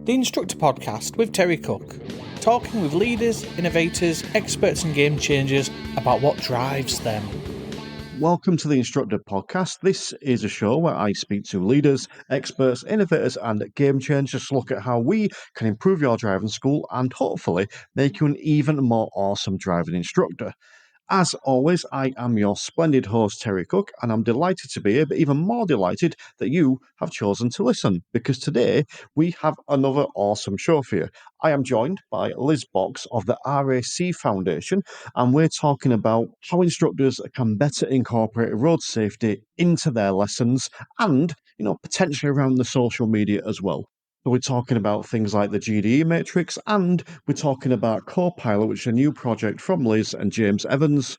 the Instructor Podcast with Terry Cook, talking with leaders, innovators, experts and game changers about what drives them. Welcome to the Instructor Podcast. This is a show where I speak to leaders, experts, innovators and game changers to look at how we can improve your driving school and hopefully make you an even more awesome driving instructor. As always, I am your splendid host, Terry Cook, and I'm delighted to be here, but even more delighted that you have chosen to listen, because today we have another awesome show for you. I am joined by Liz Box of the RAC Foundation, and we're talking about how instructors can better incorporate road safety into their lessons and, potentially around the social media as well. So we're talking about things like the GDE Matrix, and we're talking about Copilot, which is a new project from Liz and James Evans,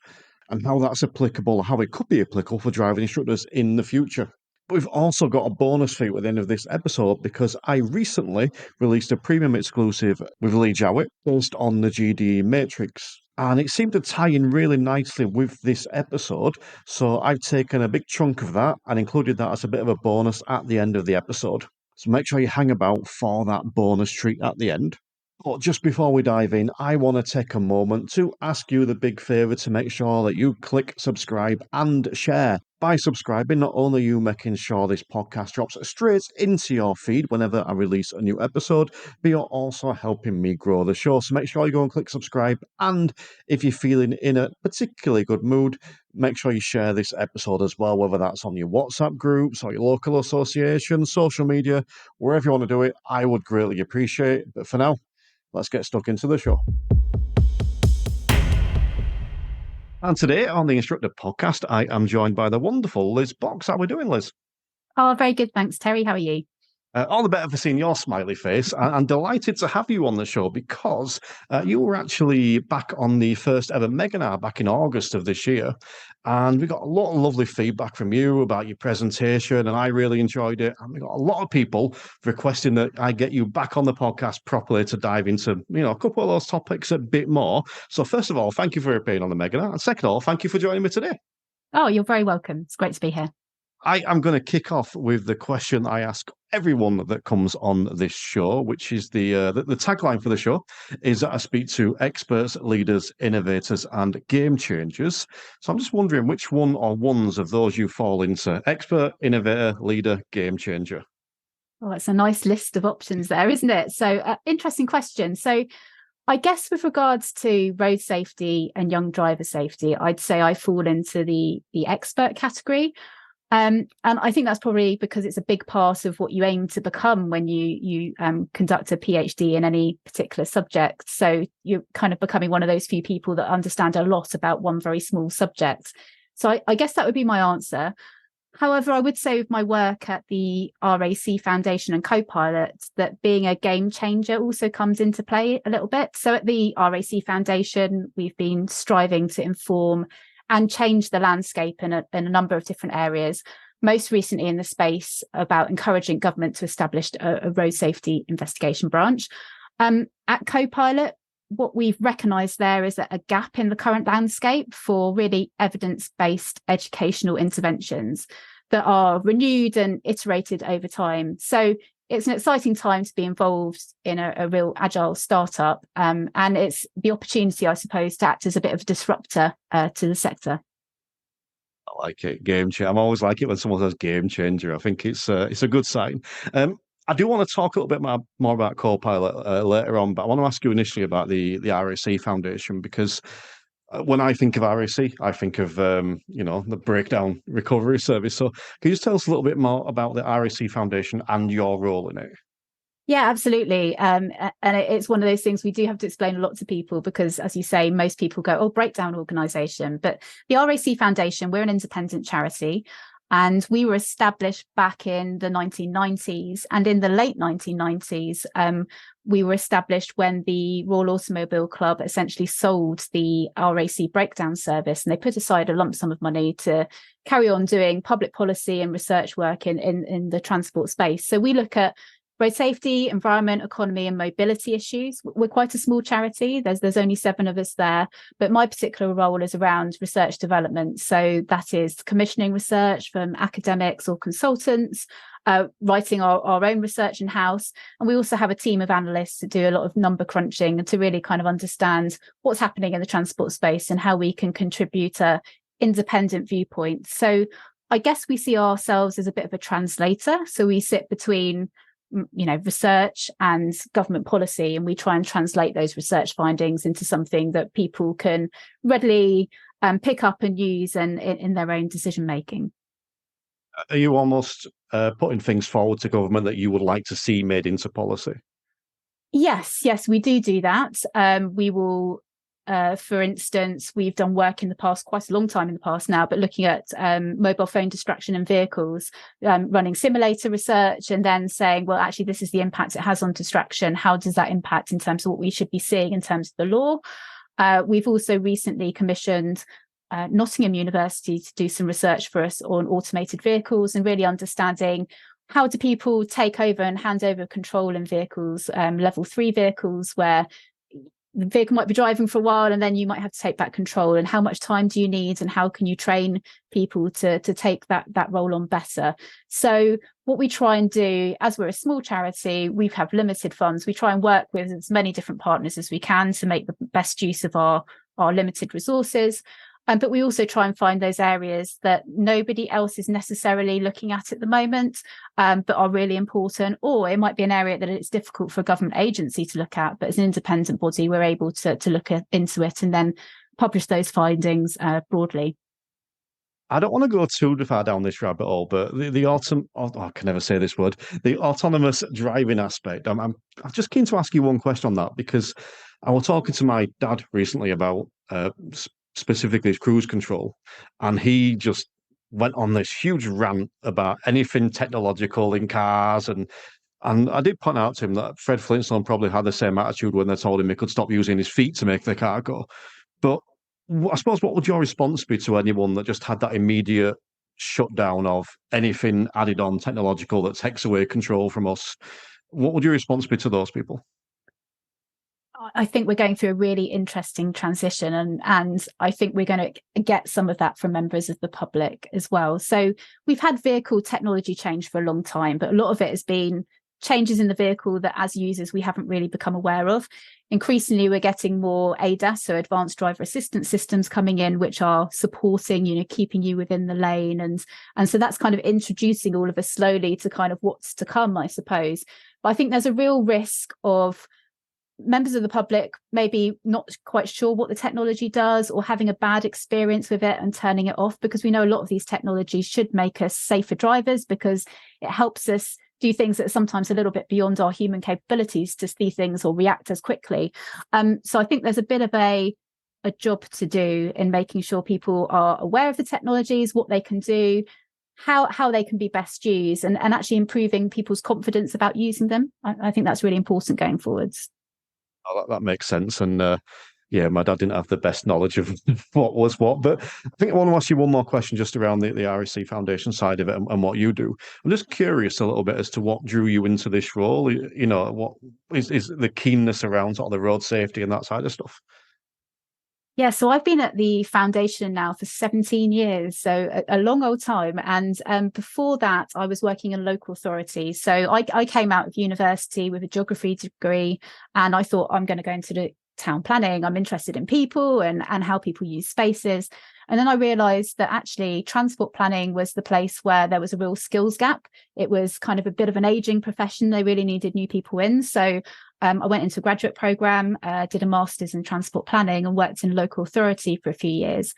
and how that's applicable, how it could be applicable for driving instructors in the future. But we've also got a bonus for you at the end of this episode, because I recently released a premium exclusive with Lee Jowett based on the GDE Matrix. And it seemed to tie in really nicely with this episode. So I've taken a big chunk of that and included that as a bit of a bonus at the end of the episode. So make sure you hang about for that bonus treat at the end. But just before we dive in, I want to take a moment to ask you the big favour to make sure that you click subscribe and share. By subscribing, not only are you making sure this podcast drops straight into your feed whenever I release a new episode, but you're also helping me grow the show. So make sure you go and click subscribe. And if you're feeling in a particularly good mood, make sure you share this episode as well, whether that's on your WhatsApp groups or your local association, social media, wherever you want to do it. I would greatly appreciate it. But for now, let's get stuck into the show. And today on the Instructor Podcast, I am joined by the wonderful Liz Box. How are we doing, Liz? Oh, very good. Thanks, Terry. How are you? All the better for seeing your smiley face. I'm delighted to have you on the show because you were actually back on the first ever Meganar back in August of this year. And we got a lot of lovely feedback from you about your presentation, and I really enjoyed it. And we got a lot of people requesting that I get you back on the podcast properly to dive into, a couple of those topics a bit more. So first of all, thank you for being on the Meganar. And second of all, thank you for joining me today. Oh, you're very welcome. It's great to be here. I am going to kick off with the question I ask everyone that comes on this show, which is the tagline for the show is that I speak to experts, leaders, innovators, and game changers. So I'm just wondering which one or ones of those you fall into: expert, innovator, leader, game changer. Well, it's a nice list of options there, isn't it? So interesting question. So I guess with regards to road safety and young driver safety, I'd say I fall into the expert category. And I think that's probably because it's a big part of what you aim to become when you conduct a PhD in any particular subject. So you're kind of becoming one of those few people that understand a lot about one very small subject. So I guess that would be my answer. However, I would say with my work at the RAC Foundation and Copilot that being a game changer also comes into play a little bit. So at the RAC Foundation, we've been striving to inform and change the landscape in a number of different areas, most recently in the space about encouraging government to establish a road safety investigation branch. At Copilot, what we've recognised there is a gap in the current landscape for really evidence-based educational interventions that are renewed and iterated over time. So it's an exciting time to be involved in a real agile startup. And it's the opportunity, I suppose, to act as a bit of a disruptor to the sector. I like it, game changer. I'm always like it when someone says game changer. I think it's a good sign. I do want to talk a little bit more about Copilot later on, but I want to ask you initially about the RAC Foundation, because when I think of RAC, I think of, the breakdown recovery service. So can you just tell us a little bit more about the RAC Foundation and your role in it? Yeah, absolutely. And it's one of those things we do have to explain a lot to people because, as you say, most people go, oh, breakdown organisation. But the RAC Foundation, we're an independent charity. And we were established back in the 1990s. And in the late 1990s, we were established when the Royal Automobile Club essentially sold the RAC breakdown service. And they put aside a lump sum of money to carry on doing public policy and research work in the transport space. So we look at road safety, environment, economy, and mobility issues. We're quite a small charity. There's only 7 of us there, but my particular role is around research development. So that is commissioning research from academics or consultants, writing our own research in-house. And we also have a team of analysts to do a lot of number crunching and to really kind of understand what's happening in the transport space and how we can contribute a independent viewpoint. So I guess we see ourselves as a bit of a translator. So we sit between research and government policy, and we try and translate those research findings into something that people can readily pick up and use and in their own decision making. Are you almost putting things forward to government that you would like to see made into policy? Yes, we do that. We will, for instance, we've done work in the past, quite a long time in the past now, but looking at mobile phone distraction in vehicles, running simulator research and then saying, well, actually, this is the impact it has on distraction. How does that impact in terms of what we should be seeing in terms of the law? We've also recently commissioned Nottingham University to do some research for us on automated vehicles and really understanding how do people take over and hand over control in vehicles, level 3 vehicles, where the vehicle might be driving for a while and then you might have to take back control, and how much time do you need and how can you train people to take that role on better. So what we try and do, as we're a small charity, we have limited funds. We try and work with as many different partners as we can to make the best use of our limited resources. But we also try and find those areas that nobody else is necessarily looking at the moment, but are really important. Or it might be an area that it's difficult for a government agency to look at, but as an independent body, we're able to look into it and then publish those findings broadly. I don't want to go too far down this rabbit hole, but I can never say this word, the autonomous driving aspect. I'm just keen to ask you one question on that, because I was talking to my dad recently about specifically his cruise control, and he just went on this huge rant about anything technological in cars, and I did point out to him that Fred Flintstone probably had the same attitude when they told him he could stop using his feet to make the car go. But I suppose, what would your response be to anyone that just had that immediate shutdown of anything added on technological that takes away control from us? What would your response be to those people? I think we're going through a really interesting transition, and I think we're going to get some of that from members of the public as well. So we've had vehicle technology change for a long time, but a lot of it has been changes in the vehicle that as users we haven't really become aware of. Increasingly, we're getting more ADAS, so advanced driver assistance systems coming in, which are supporting, keeping you within the lane. And so that's kind of introducing all of us slowly to kind of what's to come, I suppose. But I think there's a real risk of members of the public maybe not quite sure what the technology does, or having a bad experience with it and turning it off, because we know a lot of these technologies should make us safer drivers, because it helps us do things that are sometimes a little bit beyond our human capabilities to see things or react as quickly. So I think there's a bit of a job to do in making sure people are aware of the technologies, what they can do, how they can be best used, and actually improving people's confidence about using them. I think that's really important going forwards. Oh, that makes sense. And my dad didn't have the best knowledge of what was what. But I think I want to ask you one more question just around the RAC Foundation side of it and what you do. I'm just curious a little bit as to what drew you into this role. What is the keenness around sort of the road safety and that side of stuff? Yeah, so I've been at the foundation now for 17 years, so a long old time. And before that, I was working in local authority. So I came out of university with a geography degree, and I thought, I'm going to go into the town planning. I'm interested in people and how people use spaces. And then I realised that actually transport planning was the place where there was a real skills gap. It was kind of a bit of an ageing profession. They really needed new people in. So I went into a graduate programme, did a master's in transport planning, and worked in local authority for a few years.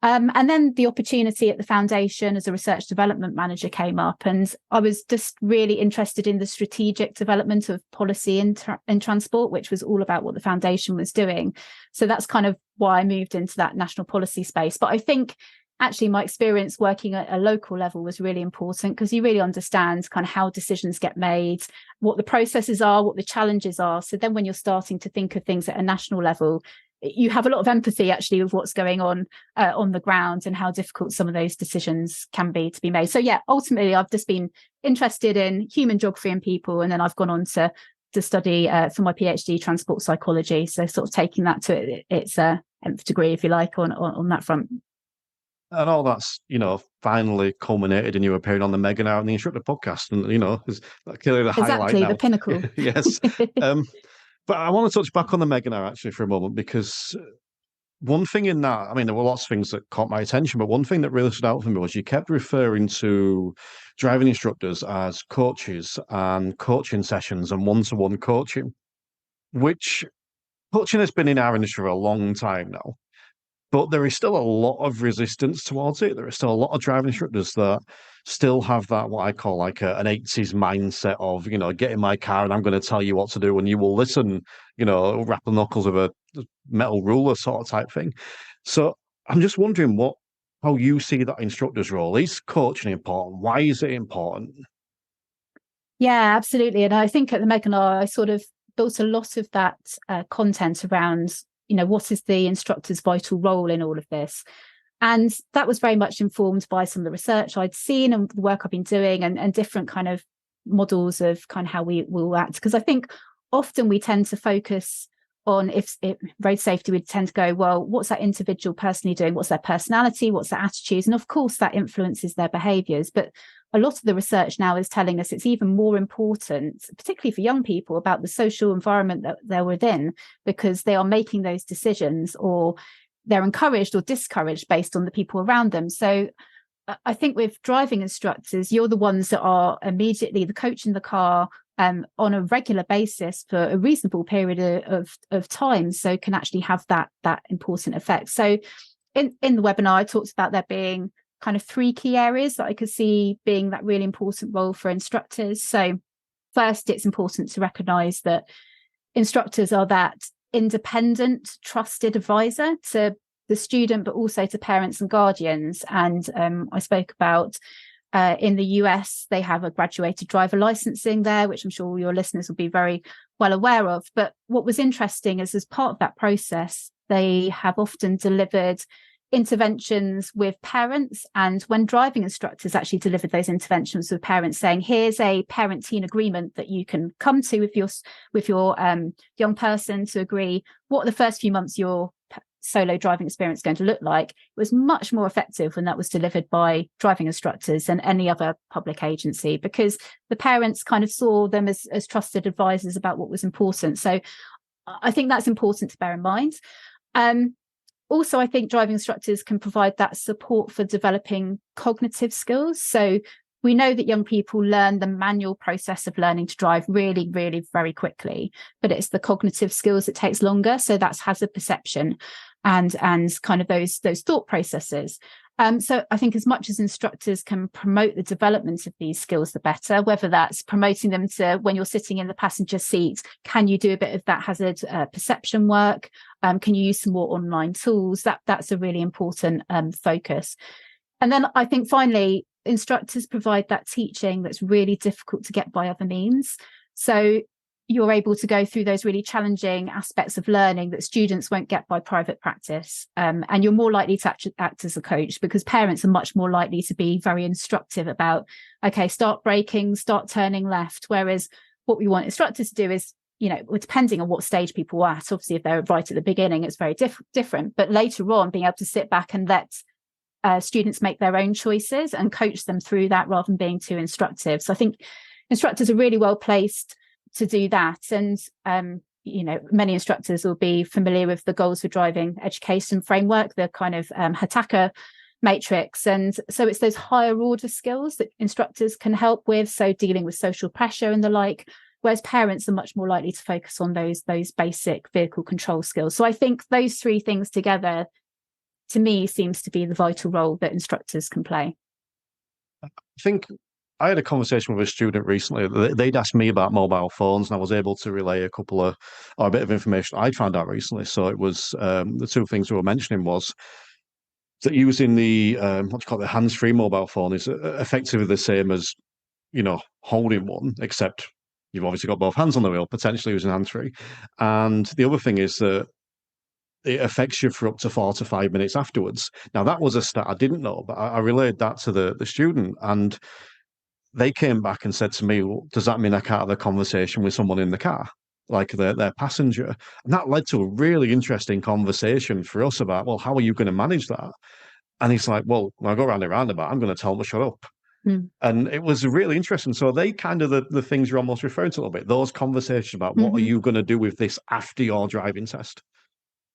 And then the opportunity at the foundation as a research development manager came up, and I was just really interested in the strategic development of policy in transport, which was all about what the foundation was doing. So that's kind of why I moved into that national policy space. But I think actually my experience working at a local level was really important, because you really understand kind of how decisions get made, what the processes are, what the challenges are. So then when you're starting to think of things at a national level, you have a lot of empathy actually with what's going on the ground and how difficult some of those decisions can be to be made. So yeah, ultimately I've just been interested in human geography and people, and then I've gone on to study for my PhD transport psychology. So sort of taking that to its nth degree, if you like, on that front. And all that's, finally culminated in you appearing on the Mega Now and the Instructor podcast. And, is clearly the highlight Exactly, the now. pinnacle. Yes. But I want to touch back on the Mega Now actually for a moment, because one thing in that, I mean, there were lots of things that caught my attention, but one thing that really stood out for me was you kept referring to driving instructors as coaches and coaching sessions and one-to-one coaching, which coaching has been in our industry for a long time now. But there is still a lot of resistance towards it. There are still a lot of driving instructors that still have that, what I call like an 80s mindset of, get in my car and I'm going to tell you what to do and you will listen, rap the knuckles of a metal ruler sort of type thing. So I'm just wondering how you see that instructor's role. Is coaching important? Why is it important? Yeah, absolutely. And I think at the Meganar, I sort of built a lot of that content around, what is the instructor's vital role in all of this? And that was very much informed by some of the research I'd seen and the work I've been doing and different kind of models of kind of how we will act. Because I think often we tend to focus on if road safety, we tend to go, well, what's that individual personally doing? What's their personality? What's their attitudes? And of course, that influences their behaviours. But a lot of the research now is telling us it's even more important, particularly for young people, about the social environment that they're within, because they are making those decisions or they're encouraged or discouraged based on the people around them. So I think with driving instructors, you're the ones that are immediately the coach in the car on a regular basis for a reasonable period of time, so can actually have that important effect. So in the webinar, I talked about there being kind of 3 key areas that I could see being that really important role for instructors. So first, it's important to recognise that instructors are that independent, trusted advisor to the student, but also to parents and guardians. And I spoke about in the US, they have a graduated driver licensing there, which I'm sure all your listeners will be very well aware of. But what was interesting is as part of that process, they have often delivered interventions with parents, and when driving instructors actually delivered those interventions with parents, saying here's a parent-teen agreement that you can come to with your young person to agree what the first few months your solo driving experience is going to look like, it was much more effective when that was delivered by driving instructors than any other public agency, because the parents kind of saw them as trusted advisors about what was important. So I think that's important to bear in mind. Also, I think driving instructors can provide that support for developing cognitive skills. So we know that young people learn the manual process of learning to drive really, really very quickly, but it's the cognitive skills that takes longer. So that's hazard perception and kind of those thought processes. So I think as much as instructors can promote the development of these skills, the better, whether that's promoting them to when you're sitting in the passenger seat, can you do a bit of that hazard perception work? Can you use some more online tools? That's a really important focus. And then I think finally, instructors provide that teaching that's really difficult to get by other means. So you're able to go through those really challenging aspects of learning that students won't get by private practice. And you're more likely to act as a coach, because parents are much more likely to be very instructive about, okay, start braking, start turning left. Whereas what we want instructors to do is, depending on what stage people are at, obviously if they're right at the beginning, it's very different. But later on, being able to sit back and let students make their own choices and coach them through that rather than being too instructive. So I think instructors are really well placed to do that. And, many instructors will be familiar with the Goals for Driving Education framework, the kind of GDE Matrix. And so it's those higher order skills that instructors can help with. So dealing with social pressure and the like, whereas parents are much more likely to focus on those basic vehicle control skills. So I think those 3 things together, to me, seems to be the vital role that instructors can play. I think I had a conversation with a student recently. They'd asked me about mobile phones, and I was able to relay a bit of information I'd found out recently. So it was the 2 things we were mentioning was that using the the hands-free mobile phone is effectively the same as holding one, except you've obviously got both hands on the wheel, potentially using hands-free. And the other thing is that it affects you for up to 4 to 5 minutes afterwards. Now, that was a stat I didn't know, but I relayed that to the student, and they came back and said to me, well, does that mean I can't have a conversation with someone in the car, like their passenger? And that led to a really interesting conversation for us about, well, how are you going to manage that? And he's like, well, when I go around the roundabout, I'm going to tell them to shut up. Mm. And it was really interesting. So they kind of the things you're almost referring to a little bit, those conversations about what are Mhm. you going to do with this after your driving test?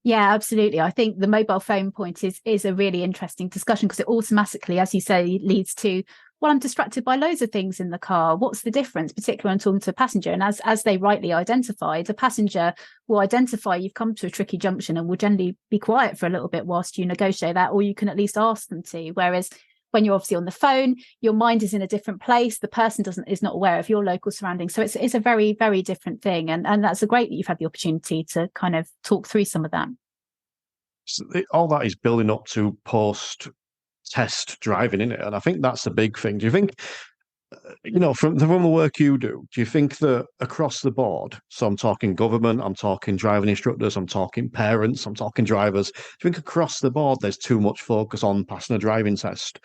Yeah, absolutely. I think the mobile phone point is a really interesting discussion because it automatically, as you say, leads to, well, I'm distracted by loads of things in the car. What's the difference, particularly when talking to a passenger? And as they rightly identified, a passenger will identify you've come to a tricky junction and will generally be quiet for a little bit whilst you negotiate that, or you can at least ask them to. Whereas when you're obviously on the phone, your mind is in a different place. The person is not aware of your local surroundings. So it's a very, very different thing. And that's great that you've had the opportunity to kind of talk through some of that. So all that is building up to post-test driving, in it, and I think that's the big thing. Do you think, from the work you do you think that across the board, so I'm talking government, I'm talking driving instructors, I'm talking parents, I'm talking drivers, do you think across the board there's too much focus on passing a driving test?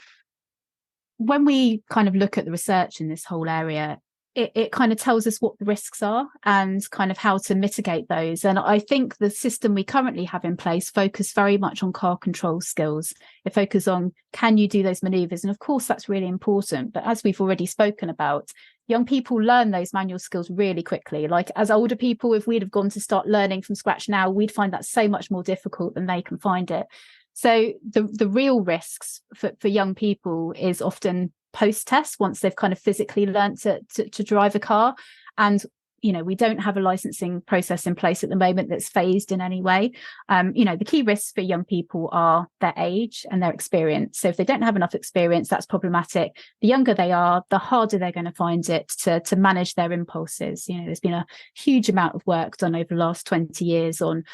When we kind of look at the research in this whole area, it kind of tells us what the risks are and kind of how to mitigate those. And I think the system we currently have in place focus very much on car control skills. It focuses on, can you do those maneuvers? And of course, that's really important. But as we've already spoken about, young people learn those manual skills really quickly. Like as older people, if we'd have gone to start learning from scratch now, we'd find that so much more difficult than they can find it. So the real risks for young people is often post-test, once they've kind of physically learnt to drive a car. And, we don't have a licensing process in place at the moment that's phased in any way. The key risks for young people are their age and their experience. So if they don't have enough experience, that's problematic. The younger they are, the harder they're going to find it to manage their impulses. There's been a huge amount of work done over the last 20 years on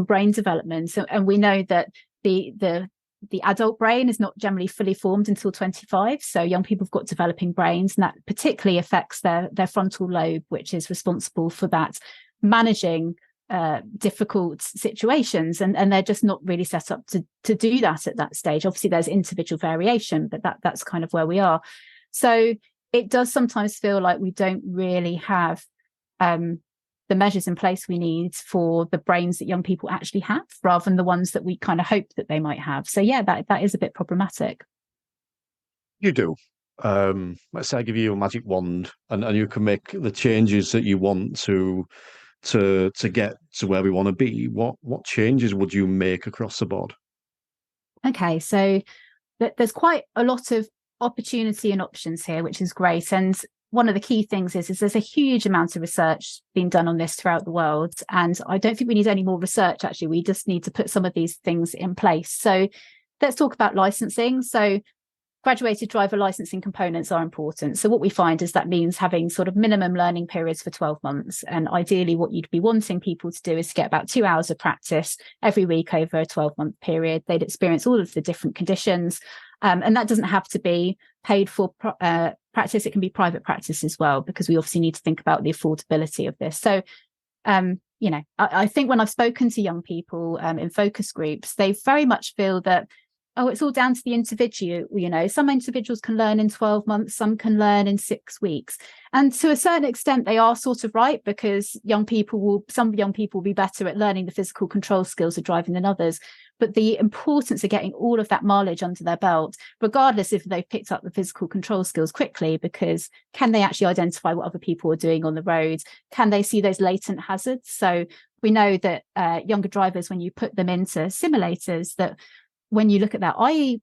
brain development. So, and we know that the adult brain is not generally fully formed until 25. So young people have got developing brains, and that particularly affects their frontal lobe, which is responsible for that managing difficult situations. And they're just not really set up to do that at that stage. Obviously, there's individual variation, but that's kind of where we are. So it does sometimes feel like we don't really have the measures in place we need for the brains that young people actually have, rather than the ones that we kind of hope that they might have. So yeah, that is a bit problematic. You do. Let's say I give you a magic wand and you can make the changes that you want to get to where we want to be. What changes would you make across the board? Okay, so there's quite a lot of opportunity and options here, which is great. And one of the key things is there's a huge amount of research being done on this throughout the world. And I don't think we need any more research, actually. We just need to put some of these things in place. So let's talk about licensing. So graduated driver licensing components are important. So what we find is that means having sort of minimum learning periods for 12 months. And ideally, what you'd be wanting people to do is to get about 2 hours of practice every week over a 12-month period. They'd experience all of the different conditions. And that doesn't have to be paid for practice. It can be private practice as well, because we obviously need to think about the affordability of this. So, I think when I've spoken to young people in focus groups, they very much feel that, it's all down to the individual. Some individuals can learn in 12 months, some can learn in 6 weeks. And to a certain extent, they are sort of right, because some young people will be better at learning the physical control skills of driving than others. But the importance of getting all of that mileage under their belt, regardless if they've picked up the physical control skills quickly, because can they actually identify what other people are doing on the road? Can they see those latent hazards? So we know that younger drivers, when you put them into simulators, that when you look at their eye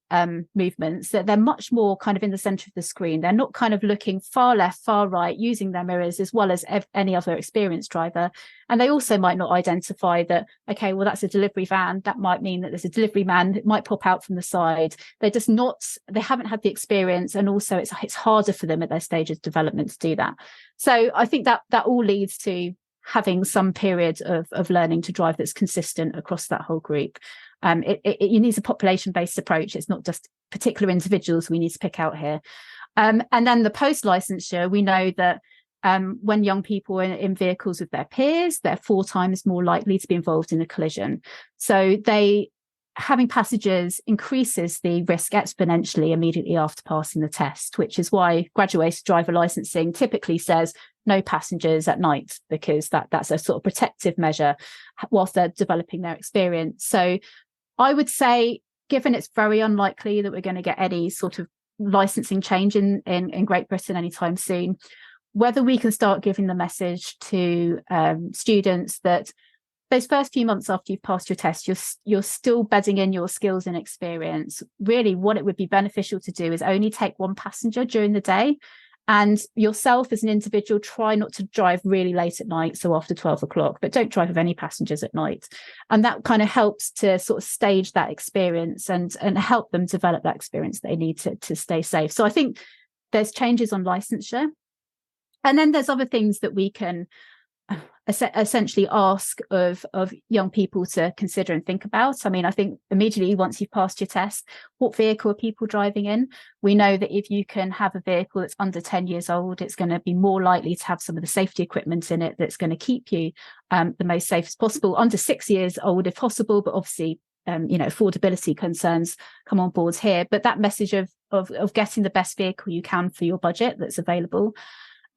movements, that they're much more kind of in the center of the screen. They're not kind of looking far left, far right, using their mirrors as well as any other experienced driver. And they also might not identify that, okay, well, that's a delivery van. That might mean that there's a delivery man that might pop out from the side. They haven't had the experience. And also it's harder for them at their stage of development to do that. So I think that all leads to having some period of learning to drive that's consistent across that whole group. It needs a population-based approach. It's not just particular individuals we need to pick out here. And then the post-licensure, we know that when young people are in vehicles with their peers, they're 4 times more likely to be involved in a collision. So having passengers increases the risk exponentially immediately after passing the test, which is why graduated driver licensing typically says no passengers at night, because that's a sort of protective measure whilst they're developing their experience. So I would say given it's very unlikely that we're going to get any sort of licensing change in Great Britain anytime soon, whether we can start giving the message to students that those first few months after you've passed your test, you're still bedding in your skills and experience. Really, what it would be beneficial to do is only take one passenger during the day, and yourself as an individual, try not to drive really late at night, so after 12 o'clock, but don't drive with any passengers at night. And that kind of helps to sort of stage that experience and help them develop that experience they need to stay safe. So I think there's changes on licensure. And then there's other things that we can essentially ask of young people to consider and think about. I mean, I think immediately once you've passed your test, what vehicle are people driving in? We know that if you can have a vehicle that's under 10 years old, it's going to be more likely to have some of the safety equipment in it that's going to keep you the most safe as possible. Under 6 years old if possible, but obviously affordability concerns come on board here. But that message of getting the best vehicle you can for your budget that's available.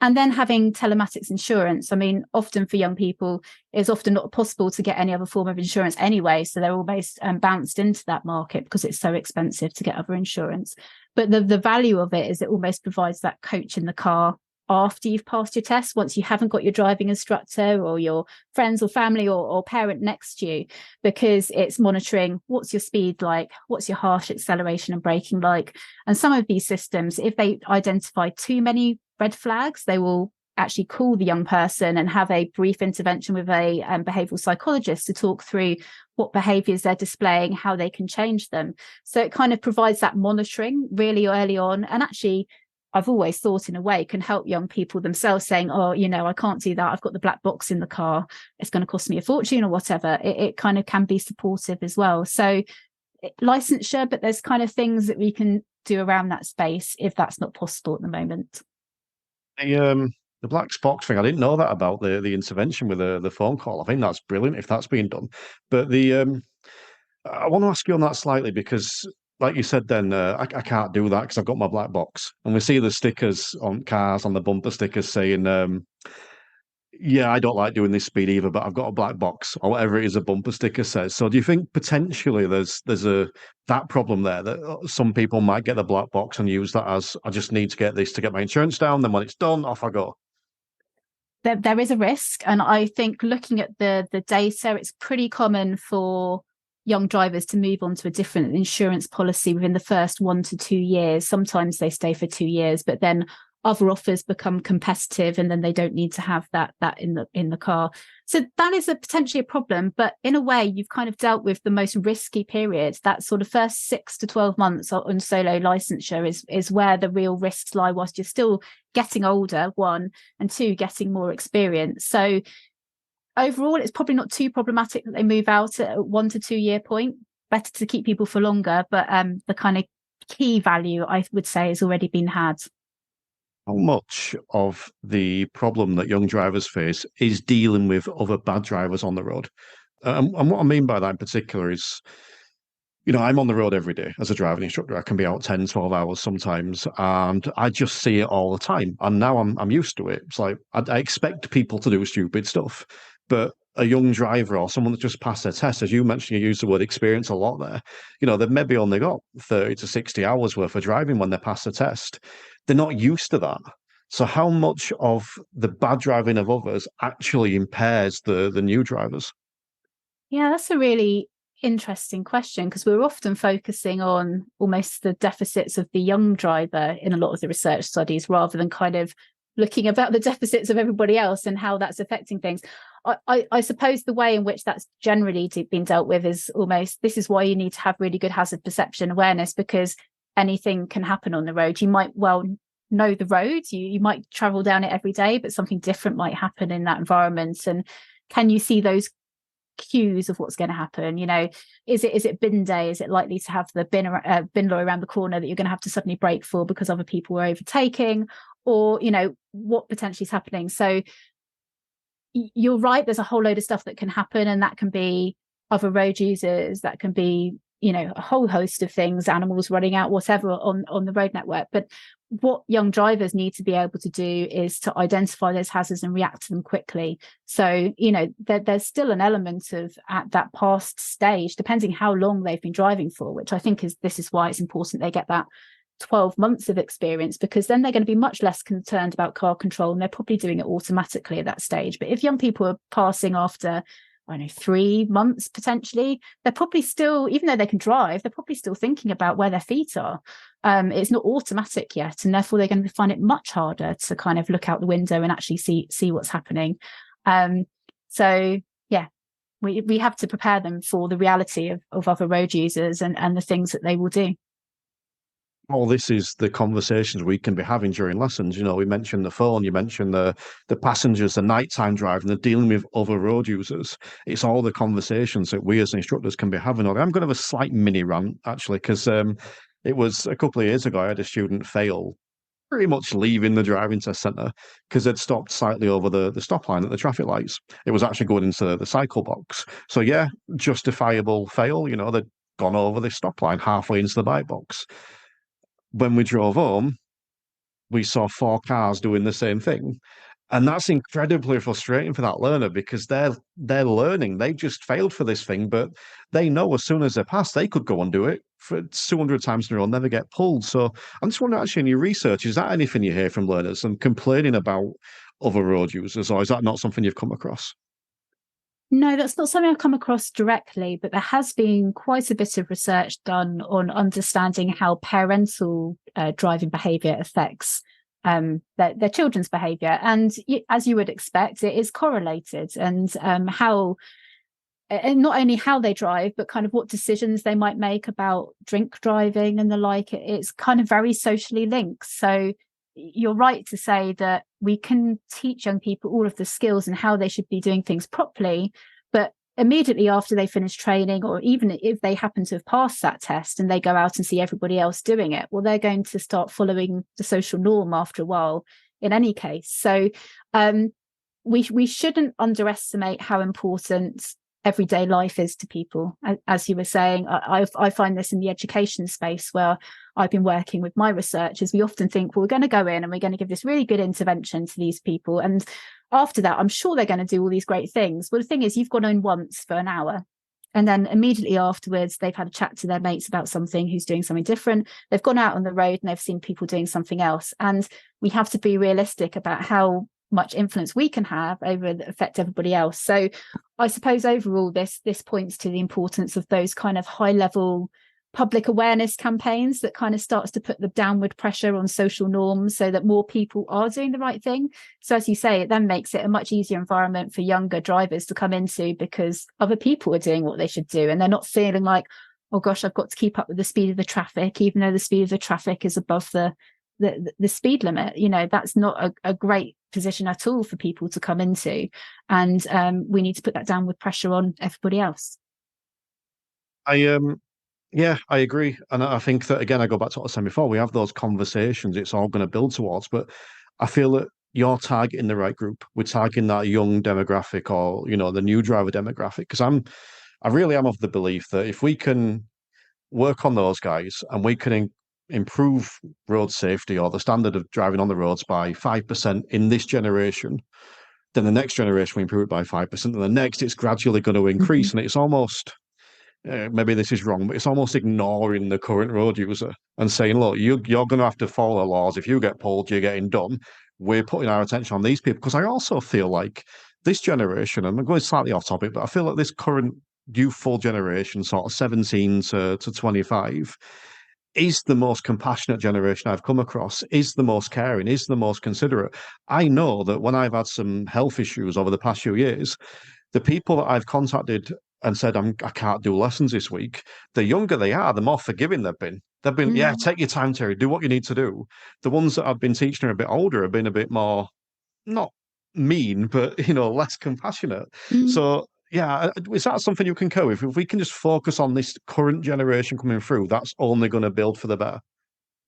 And then having telematics insurance. I mean, often for young people, it's often not possible to get any other form of insurance anyway. So they're almost bounced into that market because it's so expensive to get other insurance. But the value of it is it almost provides that coach in the car after you've passed your test, once you haven't got your driving instructor or your friends or family or parent next to you, because it's monitoring what's your speed like, what's your harsh acceleration and braking like. And some of these systems, if they identify too many red flags, they will actually call the young person and have a brief intervention with a behavioural psychologist to talk through what behaviours they're displaying, how they can change them. So it kind of provides that monitoring really early on. And actually, I've always thought in a way can help young people themselves saying, oh, I can't do that. I've got the black box in the car. It's going to cost me a fortune or whatever. It kind of can be supportive as well. So licensure, but there's kind of things that we can do around that space if that's not possible at the moment. The black box thing, I didn't know that about the intervention with the phone call. I think that's brilliant if that's being done. But I want to ask you on that slightly because, like you said, then I can't do that because I've got my black box, and we see the stickers on cars, on the bumper stickers saying, "Yeah, I don't like doing this speed either, but I've got a black box," or whatever it is a bumper sticker says. So, do you think potentially there's that problem there that some people might get the black box and use that as, I just need to get this to get my insurance down, then when it's done, off I go? There is a risk, and I think looking at the data, it's pretty common for young drivers to move on to a different insurance policy within the first 1 to 2 years. Sometimes they stay for 2 years, but then other offers become competitive and then they don't need to have that in the car. So that is potentially a problem, but in a way you've kind of dealt with the most risky period. That sort of first 6 to 12 months on solo licensure is where the real risks lie whilst you're still getting older, 1, and 2, getting more experience. So overall, it's probably not too problematic that they move out at a 1 to 2 year point. Better to keep people for longer, but the kind of key value, I would say, has already been had. How much of the problem that young drivers face is dealing with other bad drivers on the road? And what I mean by that in particular is, I'm on the road every day as a driving instructor. I can be out 10, 12 hours sometimes, and I just see it all the time. And now I'm used to it. It's like I expect people to do stupid stuff, but a young driver or someone that just passed their test, as you mentioned, you use the word experience a lot there. They've maybe only got 30 to 60 hours worth of driving when they pass the test. They're not used to that. So how much of the bad driving of others actually impairs the new drivers? Yeah, that's a really interesting question, because we're often focusing on almost the deficits of the young driver in a lot of the research studies, rather than kind of looking about the deficits of everybody else and how that's affecting things. I suppose the way in which that's generally been dealt with is almost, this is why you need to have really good hazard perception awareness, because anything can happen on the road. You might well know the road, you might travel down it every day, but something different might happen in that environment. And can you see those cues of what's going to happen? Is it bin day? Is it likely to have the bin lorry around the corner that you're going to have to suddenly brake for because other people are overtaking? Or what potentially is happening? So you're right, there's a whole load of stuff that can happen, and that can be other road users, that can be a whole host of things, animals running out, whatever, on the road network. But what young drivers need to be able to do is to identify those hazards and react to them quickly. So, there's still an element of at that past stage, depending how long they've been driving for, which I think this is why it's important they get that 12 months of experience, because then they're going to be much less concerned about car control and they're probably doing it automatically at that stage. But if young people are passing after 3 months potentially, they're probably still, even though they can drive, they're probably still thinking about where their feet are. It's not automatic yet, and therefore they're going to find it much harder to kind of look out the window and actually see what's happening. So yeah, we have to prepare them for the reality of other road users and the things that they will do. Well, this is the conversations we can be having during lessons. We mentioned the phone, you mentioned the passengers, the nighttime driving, the dealing with other road users. It's all the conversations that we as instructors can be having. I'm going to have a slight mini rant, actually, because it was a couple of years ago, I had a student fail, pretty much leaving the driving test centre because they'd stopped slightly over the stop line at the traffic lights. It was actually going into the cycle box. So yeah, justifiable fail. They'd gone over the stop line halfway into the bike box. When we drove home, we saw 4 cars doing the same thing. And that's incredibly frustrating for that learner because they're learning. They just failed for this thing, but they know as soon as they pass, they could go and do it for 200 times in a row and never get pulled. So I'm just wondering, actually, in your research, is that anything you hear from learners and complaining about other road users, or is that not something you've come across? No, that's not something I've come across directly, but there has been quite a bit of research done on understanding how parental driving behaviour affects their children's behaviour. And as you would expect, it is correlated, and and not only how they drive, but kind of what decisions they might make about drink driving and the like. It's kind of very socially linked. So you're right to say that we can teach young people all of the skills and how they should be doing things properly, but immediately after they finish training, or even if they happen to have passed that test and they go out and see everybody else doing it, well, they're going to start following the social norm after a while in any case. So we shouldn't underestimate how important everyday life is to people. As you were saying, I find this in the education space where I've been working with my researchers. We often think, well, we're going to go in and we're going to give this really good intervention to these people, and after that I'm sure they're going to do all these great things. Well, the thing is, you've gone in once for an hour, and then immediately afterwards they've had a chat to their mates about something who's doing something different. They've gone out on the road and they've seen people doing something else, and we have to be realistic about how much influence we can have over the affect everybody else. So I suppose overall this points to the importance of those kind of high level public awareness campaigns that kind of starts to put the downward pressure on social norms so that more people are doing the right thing. So as you say, it then makes it a much easier environment for younger drivers to come into, because other people are doing what they should do and they're not feeling like, oh gosh, I've got to keep up with the speed of the traffic, even though the speed of the traffic is above the speed limit. That's not a great position at all for people to come into, and we need to put that downward pressure on everybody else. Yeah, I agree. And I think that, again, I go back to what I said before, we have those conversations, it's all going to build towards, but I feel that you're targeting the right group. We're targeting that young demographic, or, the new driver demographic, because I really am of the belief that if we can work on those guys and we can improve road safety or the standard of driving on the roads by 5% in this generation, then the next generation we improve it by 5%, and the next it's gradually going to increase. And it's almost, maybe this is wrong, but it's almost ignoring the current road user and saying, look, you're going to have to follow the laws. If you get pulled, you're getting done. We're putting our attention on these people, because I also feel like this generation, and I'm going slightly off topic, but I feel like this current youthful generation, sort of 17 to 25, is the most compassionate generation I've come across, is the most caring, is the most considerate. I know that when I've had some health issues over the past few years, the people that I've contacted and said, I can't do lessons this week, the younger they are, the more forgiving they've been. They've been, yeah, take your time, Terry, do what you need to do. The ones that I've been teaching are a bit older have been a bit more, not mean, but, less compassionate. So, yeah, is that something you can cope with? If we can just focus on this current generation coming through, that's only going to build for the better.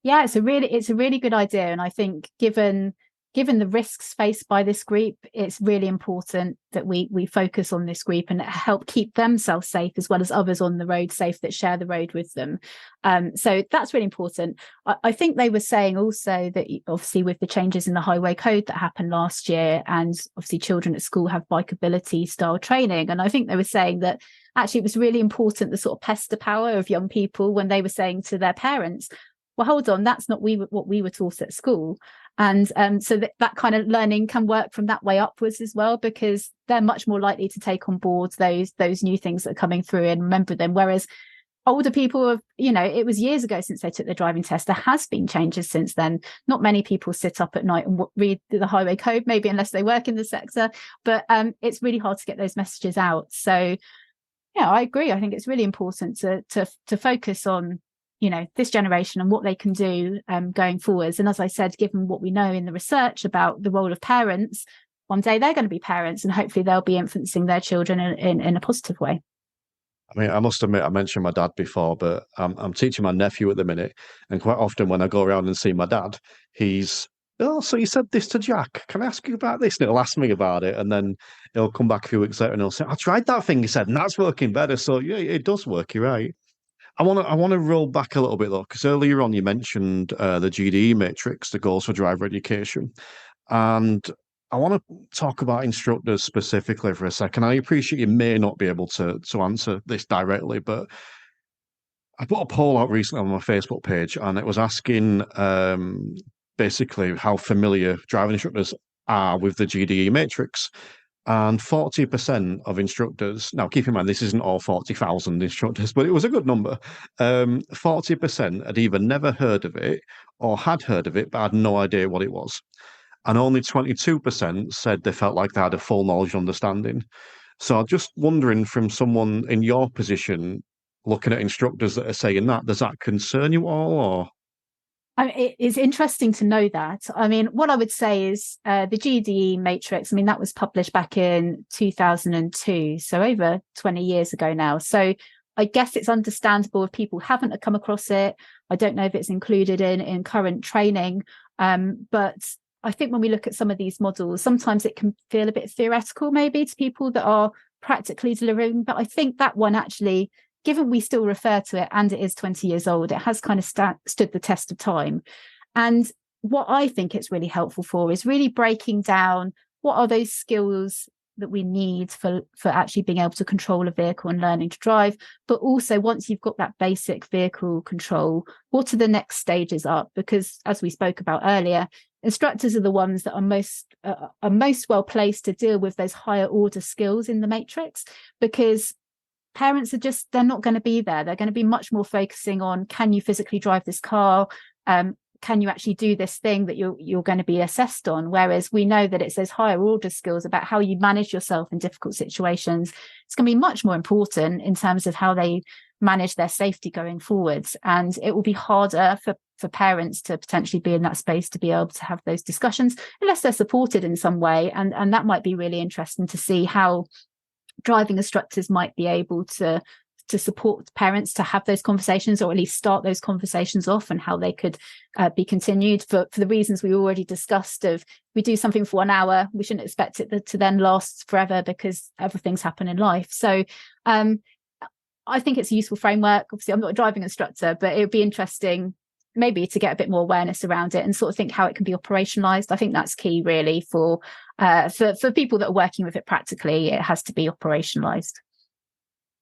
Yeah, it's a really good idea. And I think given given the risks faced by this group, it's really important that we focus on this group and help keep themselves safe as well as others on the road safe that share the road with them. So that's really important. I think they were saying also that obviously with the changes in the highway code that happened last year, and obviously children at school have bikeability style training. And I think they were saying that actually it was really important, the sort of pester power of young people when they were saying to their parents, well, hold on, that's not what we were taught at school. And so that kind of learning can work from that way upwards as well, because they're much more likely to take on board those new things that are coming through and remember them. Whereas older people have, it was years ago since they took their driving test. There has been changes since then. Not many people sit up at night and read the highway code, maybe unless they work in the sector. But it's really hard to get those messages out. So, yeah, I agree. I think it's really important to focus on this generation and what they can do going forwards. And as I said, given what we know in the research about the role of parents, one day they're going to be parents and hopefully they'll be influencing their children in a positive way. I mean, I must admit, I mentioned my dad before, but I'm teaching my nephew at the minute. And quite often when I go around and see my dad, he's, oh, so you said this to Jack. Can I ask you about this? And he'll ask me about it. And then he'll come back a few weeks later and he'll say, I tried that thing you said, and that's working better. So yeah, it does work. You're right. I want to roll back a little bit though, because earlier on you mentioned the GDE Matrix, the goals for driver education, and I want to talk about instructors specifically for a second. I appreciate you may not be able to answer this directly, but I put a poll out recently on my Facebook page, and it was asking basically how familiar driving instructors are with the GDE Matrix. And 40% of instructors, now keep in mind, this isn't all 40,000 instructors, but it was a good number. 40% had either never heard of it or had heard of it, but had no idea what it was. And only 22% said they felt like they had a full knowledge understanding. So I'm just wondering, from someone in your position, looking at instructors that are saying that, does that concern you all, or? It is interesting to know that. I mean, what I would say is the GDE Matrix, that was published back in 2002, so over 20 years ago now. So I guess it's understandable if people haven't come across it. I don't know if it's included in current training, but I think when we look at some of these models, sometimes it can feel a bit theoretical maybe to people that are practically delivering. But I think that one actually, given we still refer to it and it is 20 years old, it has kind of stood the test of time. And what I think it's really helpful for is really breaking down what are those skills that we need for actually being able to control a vehicle and learning to drive. But also, once you've got that basic vehicle control, what are the next stages up? Because as we spoke about earlier, instructors are the ones that are most well placed to deal with those higher order skills in the matrix, because parents are they're not going to be there. They're going to be much more focusing on, can you physically drive this car? Can you actually do this thing that you're going to be assessed on? Whereas we know that it's those higher order skills about how you manage yourself in difficult situations. It's going to be much more important in terms of how they manage their safety going forwards. And it will be harder for parents to potentially be in that space to be able to have those discussions unless they're supported in some way. And that might be really interesting to see how driving instructors might be able to support parents to have those conversations, or at least start those conversations off, and how they could be continued for the reasons we already discussed. Of, we do something for 1 hour, we shouldn't expect it to then last forever, because everything's happened in life. So I think it's a useful framework. Obviously, I'm not a driving instructor, but it would be interesting maybe to get a bit more awareness around it and sort of think how it can be operationalized. I think that's key really for people that are working with it practically. It has to be operationalized.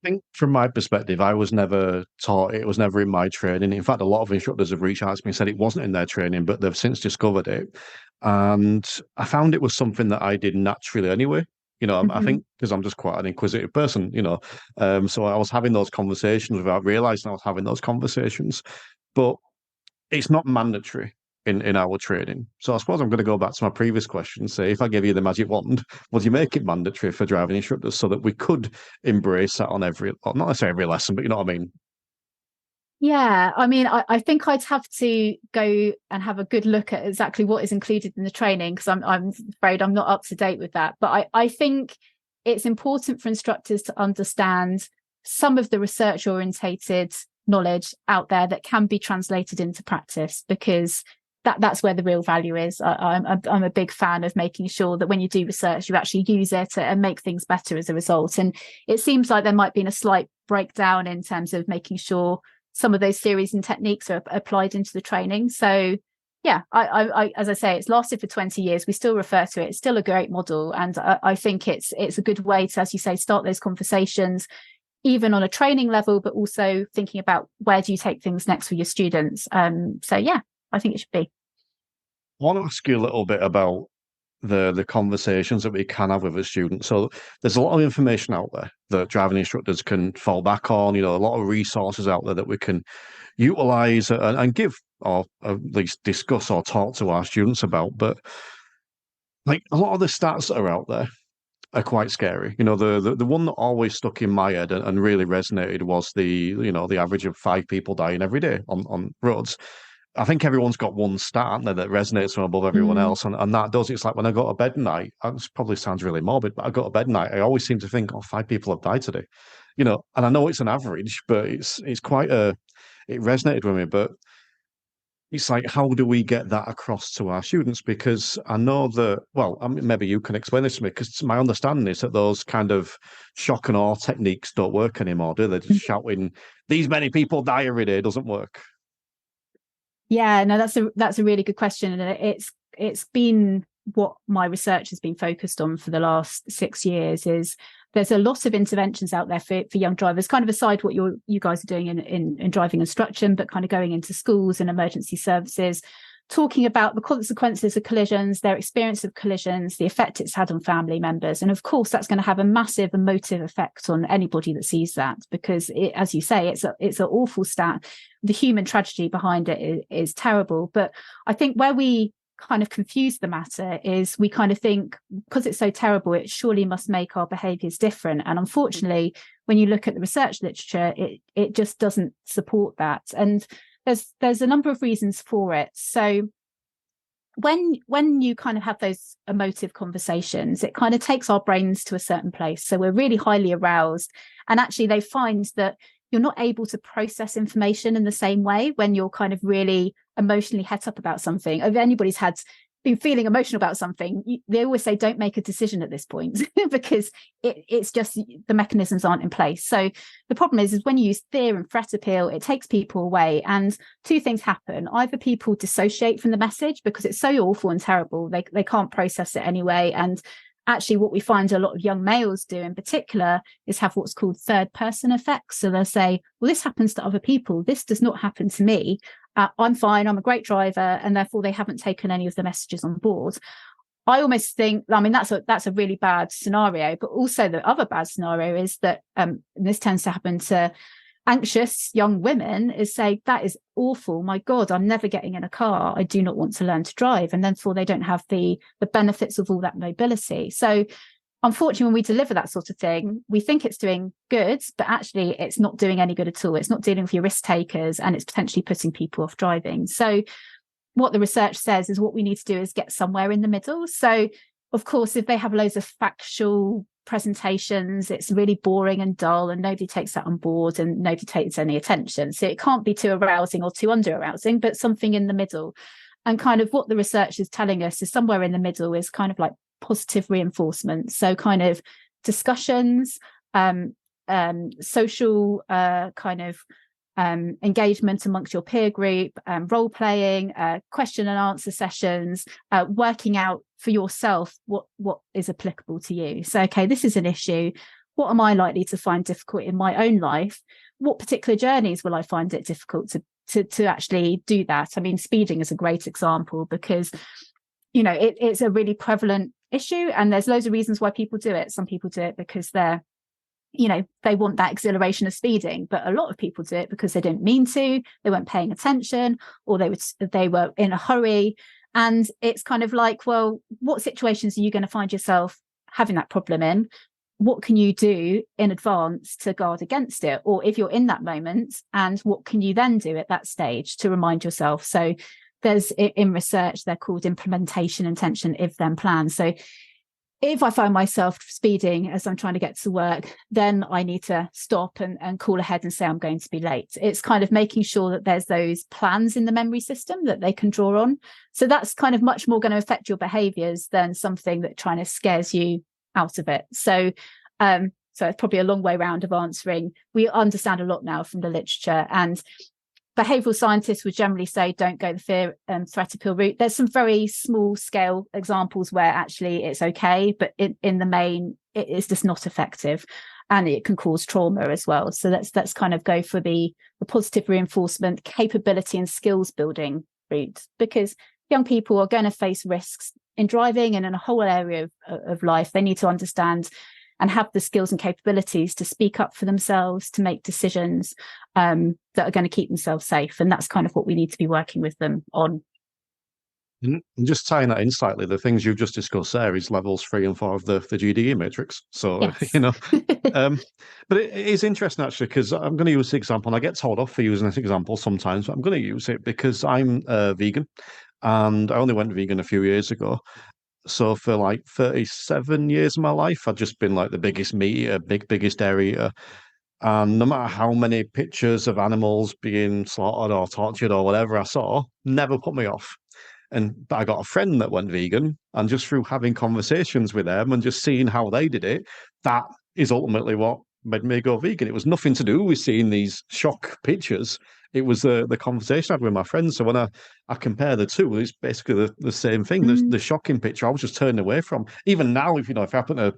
I think from my perspective, I was never taught it. It was never in my training. In fact, a lot of instructors have reached out to me and said it wasn't in their training, but they've since discovered it. And I found it was something that I did naturally anyway. I think because I'm just quite an inquisitive person, so I was having those conversations without realizing I was having those conversations. But it's not mandatory in our training. So I suppose I'm going to go back to my previous question, say, if I gave you the magic wand, would you make it mandatory for driving instructors so that we could embrace that on not necessarily every lesson, but you know what I mean? Yeah, I think I'd have to go and have a good look at exactly what is included in the training, because I'm afraid I'm not up to date with that. But I think it's important for instructors to understand some of the research orientated knowledge out there that can be translated into practice, because that's where the real value is. I'm a big fan of making sure that when you do research, you actually use it and make things better as a result. And it seems like there might be a slight breakdown in terms of making sure some of those theories and techniques are applied into the training. So yeah, I as I say, it's lasted for 20 years. We still refer to it. It's still a great model. And I think it's a good way to, as you say, start those conversations, even on a training level, but also thinking about where do you take things next for your students. So yeah, I think it should be. I want to ask you a little bit about the conversations that we can have with a student. So there's a lot of information out there that driving instructors can fall back on, a lot of resources out there that we can utilize and give, or at least discuss or talk to our students about. But like a lot of the stats that are out there are quite scary. The one that always stuck in my head and really resonated was the average of 5 people dying every day on roads. I think everyone's got one stat, aren't they, that resonates from above everyone else, and that does. It's like when I go to bed at night, it probably sounds really morbid, but I go to bed at night, I always seem to think, 5 people have died today, and I know it's an average, but it's quite it resonated with me. But it's like, how do we get that across to our students? Because I know that, well, maybe you can explain this to me, because my understanding is that those kind of shock and awe techniques don't work anymore, do they? Just shouting, these many people die every day doesn't work. Yeah, no, that's a really good question, and it's been what my research has been focused on for the last 6 years. Is there's a lot of interventions out there for young drivers, kind of aside what you guys are doing in driving instruction, but kind of going into schools and emergency services, talking about the consequences of collisions, their experience of collisions, the effect it's had on family members. And of course, that's going to have a massive emotive effect on anybody that sees that, because as you say, it's an awful stat. The human tragedy behind it is terrible. But I think where we kind of confuse the matter is we kind of think, because it's so terrible, it surely must make our behaviours different. And unfortunately, when you look at the research literature, it just doesn't support that. And there's a number of reasons for it. So when you kind of have those emotive conversations, it kind of takes our brains to a certain place. So we're really highly aroused. And actually they find that you're not able to process information in the same way when you're kind of really emotionally het up about something. If anybody's been feeling emotional about something, they always say, don't make a decision at this point, because it's just the mechanisms aren't in place. So the problem is when you use fear and threat appeal, it takes people away, and 2 things happen. Either people dissociate from the message because it's so awful and terrible, they can't process it anyway. And actually what we find a lot of young males do in particular is have what's called third person effects. So they'll say, well, this happens to other people, this does not happen to me. I'm fine, I'm a great driver, and therefore they haven't taken any of the messages on board. I almost think, that's a really bad scenario, but also the other bad scenario is that, and this tends to happen to anxious young women, is say, that is awful, my God, I'm never getting in a car, I do not want to learn to drive, and therefore they don't have the benefits of all that mobility. So unfortunately, when we deliver that sort of thing, we think it's doing good, but actually it's not doing any good at all. It's not dealing with your risk takers, and it's potentially putting people off driving. So what the research says is what we need to do is get somewhere in the middle. So of course, if they have loads of factual presentations, it's really boring and dull, and nobody takes that on board and nobody takes any attention. So it can't be too arousing or too under arousing, but something in the middle. And kind of what the research is telling us is somewhere in the middle is kind of like positive reinforcement. So kind of discussions, social kind of engagement amongst your peer group, role playing, question and answer sessions, working out for yourself what is applicable to you. So, okay, this is an issue. What am I likely to find difficult in my own life? What particular journeys will I find it difficult to actually do that? I mean, speeding is a great example, because it's a really prevalent issue, and there's loads of reasons why people do it. Some people do it because they want that exhilaration of speeding, but a lot of people do it because they didn't mean to, they weren't paying attention, or they were in a hurry. And it's kind of like, well, what situations are you going to find yourself having that problem in? What can you do in advance to guard against it? Or if you're in that moment, and what can you then do at that stage to remind yourself? So there's, in research, they're called implementation intention if then plan. So if I find myself speeding as I'm trying to get to work, then I need to stop and call ahead and say I'm going to be late. It's kind of making sure that there's those plans in the memory system that they can draw on. So that's kind of much more going to affect your behaviours than something that kind of scares you out of it. So it's probably a long way round of answering. We understand a lot now from the literature, and behavioural scientists would generally say don't go the fear and threat appeal route. There's some very small scale examples where actually it's okay, but in the main, it is just not effective, and it can cause trauma as well. So let's kind of go for the positive reinforcement, capability and skills building route, because young people are going to face risks in driving and in a whole area of life. They need to understand and have the skills and capabilities to speak up for themselves, to make decisions that are going to keep themselves safe. And that's kind of what we need to be working with them on. And just tying that in slightly, the things you've just discussed there is levels 3 and 4 of the GDE Matrix. So, Yes. But it is interesting actually, because I'm going to use the example, and I get told off for using this example sometimes, but I'm going to use it because I'm vegan, and I only went vegan a few years ago. So for like 37 years of my life, I've just been like the biggest meat eater, biggest dairy eater. And no matter how many pictures of animals being slaughtered or tortured or whatever I saw, never put me off. But I got a friend that went vegan, and just through having conversations with them and just seeing how they did it, that is ultimately what made me go vegan. It was nothing to do with seeing these shock pictures. It was the conversation I had with my friends. So when I compare the two, it's basically the same thing. The shocking picture I was just turning away from. Even now, if I happen to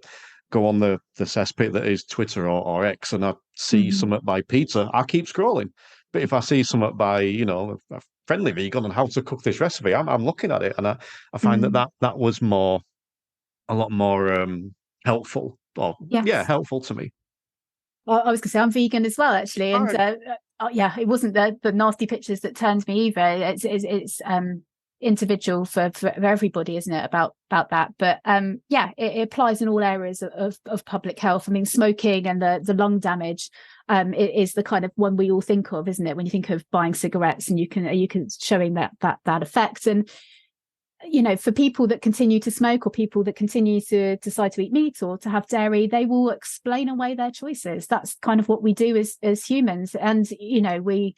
go on the cesspit that is Twitter or X, and I see something by Peter, I keep scrolling. But if I see something by, a friendly vegan on how to cook this recipe, I'm looking at it, and I find that was a lot more helpful. Helpful to me. Well, I was going to say I'm vegan as well, actually, and it wasn't the nasty pictures that turned me either. It's individual for everybody, isn't it, about that? But it applies in all areas of public health. I mean, smoking and the lung damage it is the kind of one we all think of, isn't it, when you think of buying cigarettes, and you can showing that effect. And for people that continue to smoke, or people that continue to decide to eat meat or to have dairy, they will explain away their choices. That's kind of what we do as humans. And we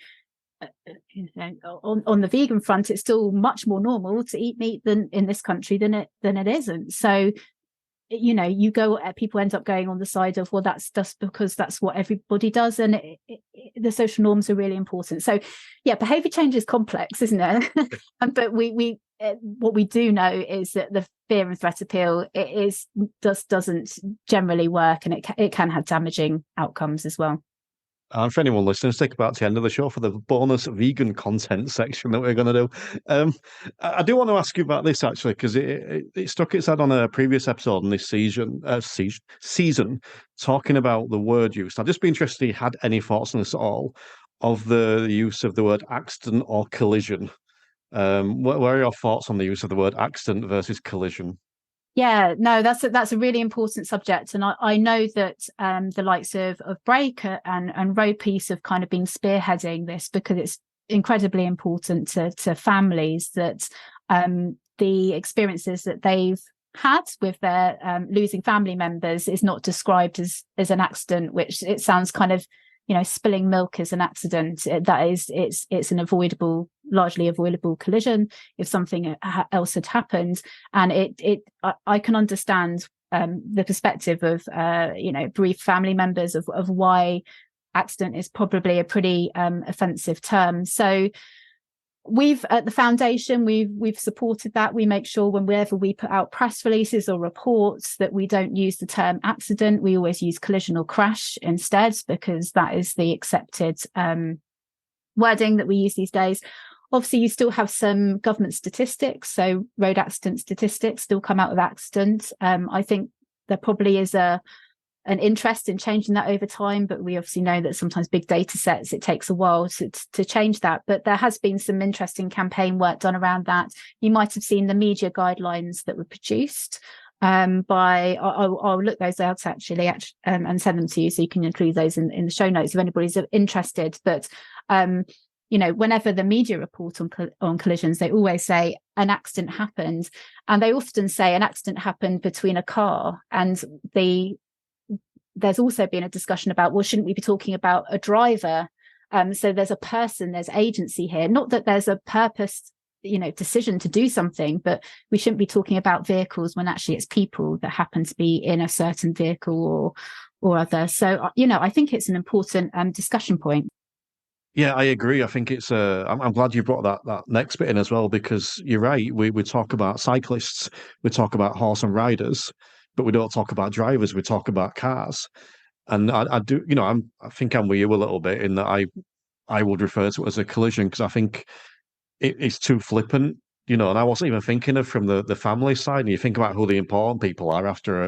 on the vegan front, it's still much more normal to eat meat than in this country than it isn't. So people end up going on the side of, well, that's just because that's what everybody does, and the social norms are really important. So behavior change is complex, isn't it? But we what we do know is that the fear and threat appeal doesn't generally work, and it can have damaging outcomes as well. And for anyone listening, stick about to the end of the show for the bonus vegan content section that we're going to do. I do want to ask you about this, actually, because it stuck its head on a previous episode in this season, talking about the word use. I'd just be interested if you had any thoughts on this at all, of the use of the word accident or collision. What are your thoughts on the use of the word accident versus collision? Yeah, no, that's a really important subject, and I know that the likes of Break and Road Peace have kind of been spearheading this, because it's incredibly important to families that the experiences that they've had with their losing family members is not described as an accident, which it sounds kind of, spilling milk is an accident. It's an largely avoidable collision if something else had happened. And I can understand the perspective of bereaved family members of why accident is probably a pretty offensive term. So we've at the foundation we've supported that. We make sure whenever we put out press releases or reports that we don't use the term accident. We always use collision or crash instead, because that is the accepted wording that we use these days. Obviously, you still have some government statistics, so road accident statistics still come out of accident. I think there probably is an interest in changing that over time, but we obviously know that sometimes big data sets, it takes a while to change that. But there has been some interesting campaign work done around that. You might have seen the media guidelines that were produced I'll look those out actually and send them to you, so you can include those in the show notes if anybody's interested. But whenever the media report on collisions, they always say an accident happened, and they often say an accident happened between a car. And there's also been a discussion about, well, shouldn't we be talking about a driver? So there's a person, there's agency here. Not that there's a purpose, decision to do something, but we shouldn't be talking about vehicles when actually it's people that happen to be in a certain vehicle or other. So, I think it's an important discussion point. Yeah, I agree. I think it's. I'm glad you brought that next bit in as well, because you're right. We talk about cyclists, we talk about horse and riders, but we don't talk about drivers. We talk about cars, and I do. I think I'm with you a little bit in that I would refer to it as a collision, because I think it's too flippant. And I wasn't even thinking of from the family side. And you think about who the important people are after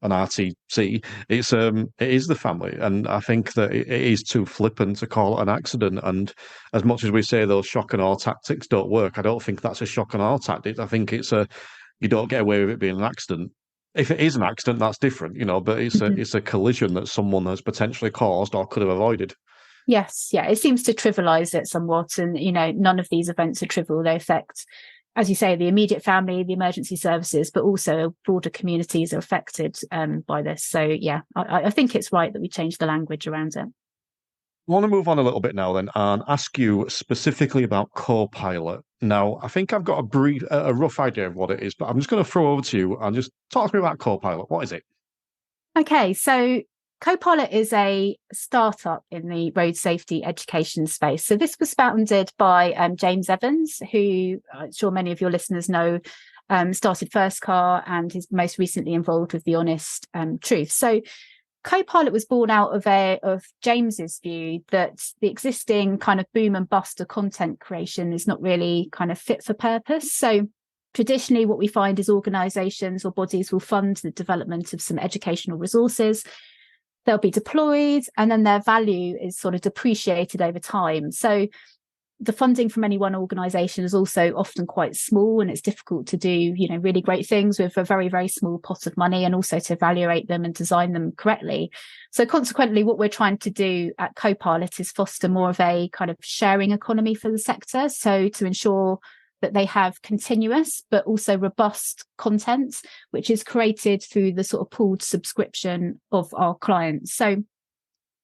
an RTC. It is the family, and I think that it is too flippant to call it an accident. And as much as we say those shock and awe tactics don't work, I don't think that's a shock and awe tactic. I think it's you don't get away with it being an accident. If it is an accident, that's different, but it's a collision that someone has potentially caused or could have avoided. Yes, yeah, it seems to trivialize it somewhat, and none of these events are trivial. They affect, as you say, the immediate family, the emergency services, but also broader communities are affected by this. So, yeah, I think it's right that we change the language around it. I want to move on a little bit now then and ask you specifically about Copilot. Now, I think I've got a rough idea of what it is, but I'm just going to throw over to you and just talk to me about Copilot. What is it? Okay, so Copilot is a startup in the road safety education space. So this was founded by James Evans, who I'm sure many of your listeners know, started First Car and is most recently involved with The Honest Truth. So Copilot was born out of James's view that the existing kind of boom and bust of content creation is not really kind of fit for purpose. So traditionally, what we find is organisations or bodies will fund the development of some educational resources. They'll be deployed, and then their value is sort of depreciated over time. So the funding from any one organisation is also often quite small, and it's difficult to do, really great things with a very, very small pot of money, and also to evaluate them and design them correctly. So consequently, what we're trying to do at Copilot is foster more of a kind of sharing economy for the sector. So to ensure that they have continuous but also robust content, which is created through the sort of pooled subscription of our clients. So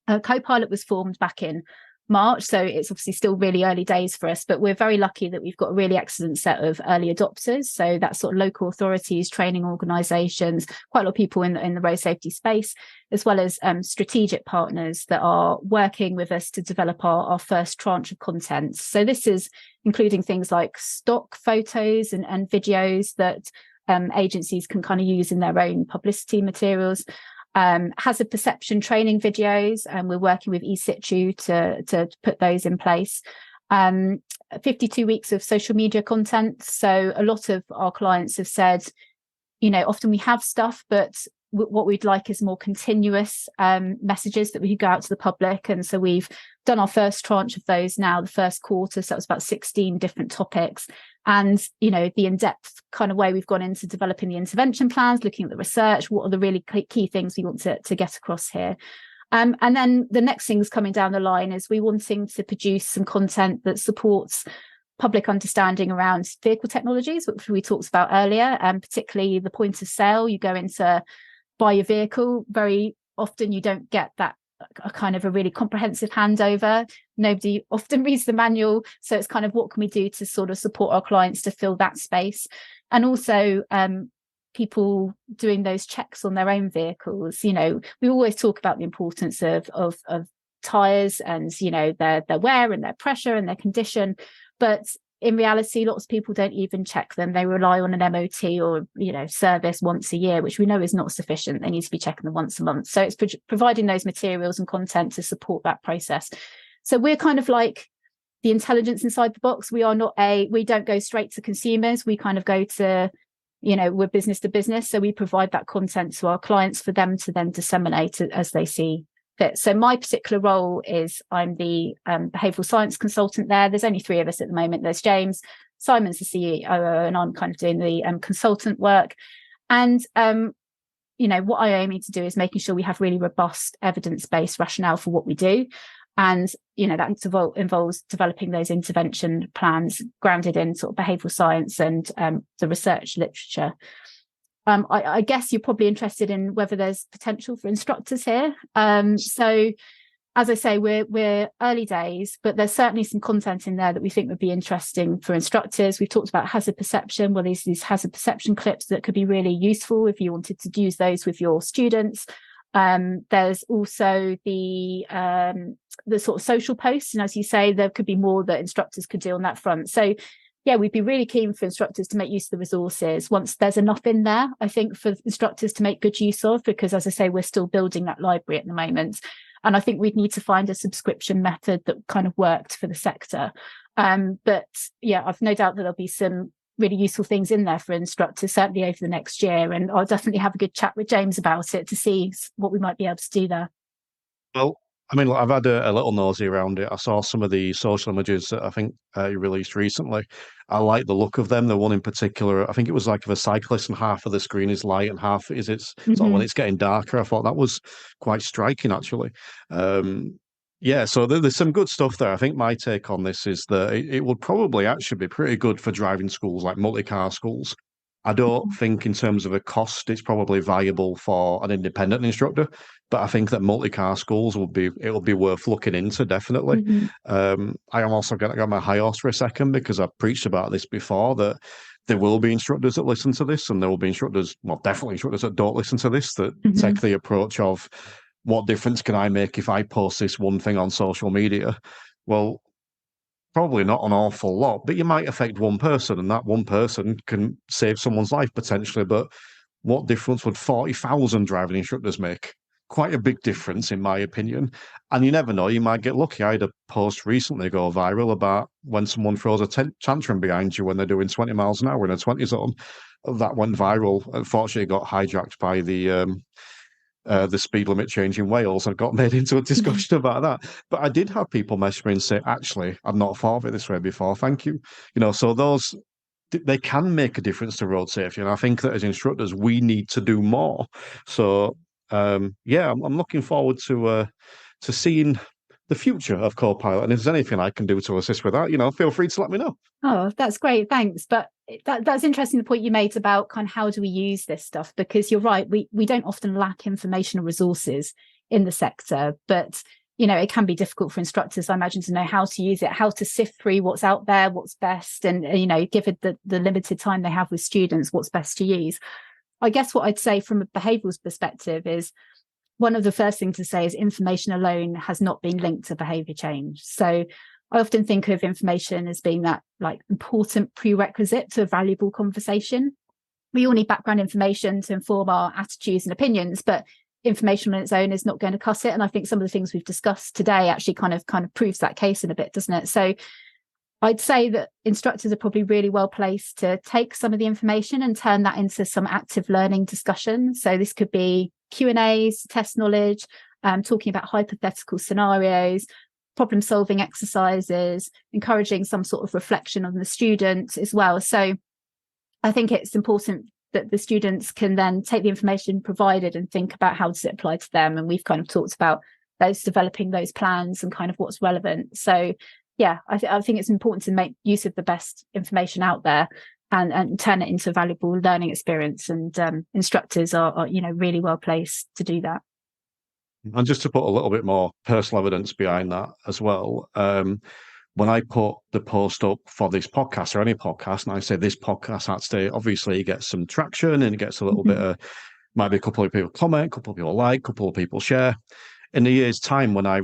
Copilot was formed back in March, so it's obviously still really early days for us, but we're very lucky that we've got a really excellent set of early adopters. So that's sort of local authorities, training organisations, quite a lot of people in the road safety space, as well as strategic partners that are working with us to develop our first tranche of content. So this is including things like stock photos and videos that agencies can kind of use in their own publicity materials. Hazard perception training videos, and we're working with eSitu to put those in place. 52 weeks of social media content. So a lot of our clients have said, often we have stuff, but what we'd like is more continuous messages that we could go out to the public. And so we've done our first tranche of those now, the first quarter. So that was about 16 different topics. And, the in-depth kind of way we've gone into developing the intervention plans, looking at the research, what are the really key things we want to get across here. And then the next things coming down the line is we wanting to produce some content that supports public understanding around vehicle technologies, which we talked about earlier, and particularly the point of sale. You go into buy your vehicle, very often you don't get that a kind of a really comprehensive handover. Nobody often reads the manual. So it's kind of what can we do to sort of support our clients to fill that space. And also people doing those checks on their own vehicles. We always talk about the importance of tyres and, their wear and their pressure and their condition. But in reality, lots of people don't even check them. They rely on an MOT or, service once a year, which we know is not sufficient. They need to be checking them once a month. So it's providing those materials and content to support that process. So we're kind of like the intelligence inside the box. We don't go straight to consumers. We kind of go to, we're business to business. So we provide that content to our clients for them to then disseminate as they see fit. So my particular role is I'm the behavioural science consultant there. There's only 3 of us at the moment. There's James, Simon's the CEO, and I'm kind of doing the consultant work. And, what I aim to do is making sure we have really robust evidence-based rationale for what we do. And, that involves developing those intervention plans grounded in sort of behavioural science and the research literature. I guess you're probably interested in whether there's potential for instructors here. So, as I say, we're early days, but there's certainly some content in there that we think would be interesting for instructors. We've talked about hazard perception. Well, these hazard perception clips that could be really useful if you wanted to use those with your students. There's also the sort of social posts, and as you say, there could be more that instructors could do on that front. So yeah, we'd be really keen for instructors to make use of the resources once there's enough in there, I think, for instructors to make good use of, because as I say, we're still building that library at the moment. And I think we'd need to find a subscription method that kind of worked for the sector. But yeah, I've no doubt that there'll be some really useful things in there for instructors, certainly over the next year. And I'll definitely have a good chat with James about it to see what we might be able to do there. Well, I mean, look, I've had a little nosy around it. I saw some of the social images that I think you released recently. I like the look of them. The one in particular, I think it was like of a cyclist, and half of the screen is light and half is it's sort of when it's getting darker. I thought that was quite striking, actually. Yeah, so there's some good stuff there. I think my take on this is that it would probably actually be pretty good for driving schools, like multi-car schools. I don't think in terms of a cost, it's probably viable for an independent instructor, but I think that multi-car schools will be worth looking into, definitely. I am also going to go my high horse for a second, because I've preached about this before, that there will be instructors that listen to this, and there will be instructors, well, definitely instructors that don't listen to this, that take the approach of, what difference can I make if I post this one thing on social media? Well, probably not an awful lot, but you might affect one person, and that one person can save someone's life potentially. But what difference would 40,000 driving instructors make? Quite a big difference, in my opinion. And you never know, you might get lucky. I had a post recently go viral about when someone throws a tantrum behind you when they're doing 20 miles an hour in a 20 zone. That went viral. Unfortunately, it got hijacked by the speed limit change in Wales and got made into a discussion about that. But I did have people message me and say, actually, I've not thought of it this way before. Thank you. So those, they can make a difference to road safety. And I think that as instructors, we need to do more. So, yeah, I'm looking forward to seeing the future of Copilot. And if there's anything I can do to assist with that, feel free to let me know. Oh, that's great. Thanks. But that's interesting, the point you made about kind of how do we use this stuff, because you're right, we don't often lack information or resources in the sector, but it can be difficult for instructors, I imagine, to know how to use it, how to sift through what's out there, what's best, and given the limited time they have with students, what's best to use. I guess what I'd say from a behavioural perspective is, one of the first things to say is information alone has not been linked to behaviour change. So I often think of information as being that important prerequisite to a valuable conversation. We all need background information to inform our attitudes and opinions, but information on its own is not going to cut it. And I think some of the things we've discussed today actually kind of proves that case in a bit, doesn't it? So I'd say that instructors are probably really well placed to take some of the information and turn that into some active learning discussion. So this could be Q&As, test knowledge, talking about hypothetical scenarios, problem solving exercises, encouraging some sort of reflection on the student as well. So I think it's important that the students can then take the information provided and think about how does it apply to them. And we've kind of talked about those developing those plans and kind of what's relevant. So yeah, I think it's important to make use of the best information out there and turn it into a valuable learning experience. And instructors are really well placed to do that. And just to put a little bit more personal evidence behind that as well, when I put the post up for this podcast or any podcast, and I say this podcast had to, obviously it gets some traction and it gets a little bit of, might be a couple of people comment, a couple of people like, a couple of people share. In a year's time, when I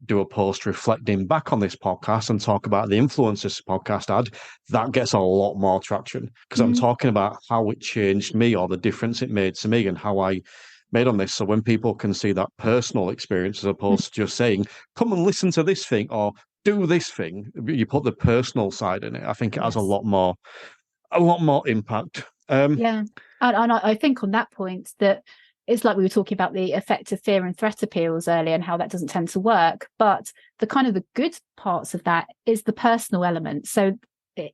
do a post reflecting back on this podcast and talk about the influence this podcast had, that gets a lot more traction, because I'm talking about how it changed me or the difference it made to me and how I made on this. So when people can see that personal experience as opposed to just saying, come and listen to this thing or do this thing, you put the personal side in it. I think it has a lot more impact. Yeah. And I think on that point that it's like we were talking about the effect of fear and threat appeals earlier and how that doesn't tend to work. But the kind of the good parts of that is the personal element. So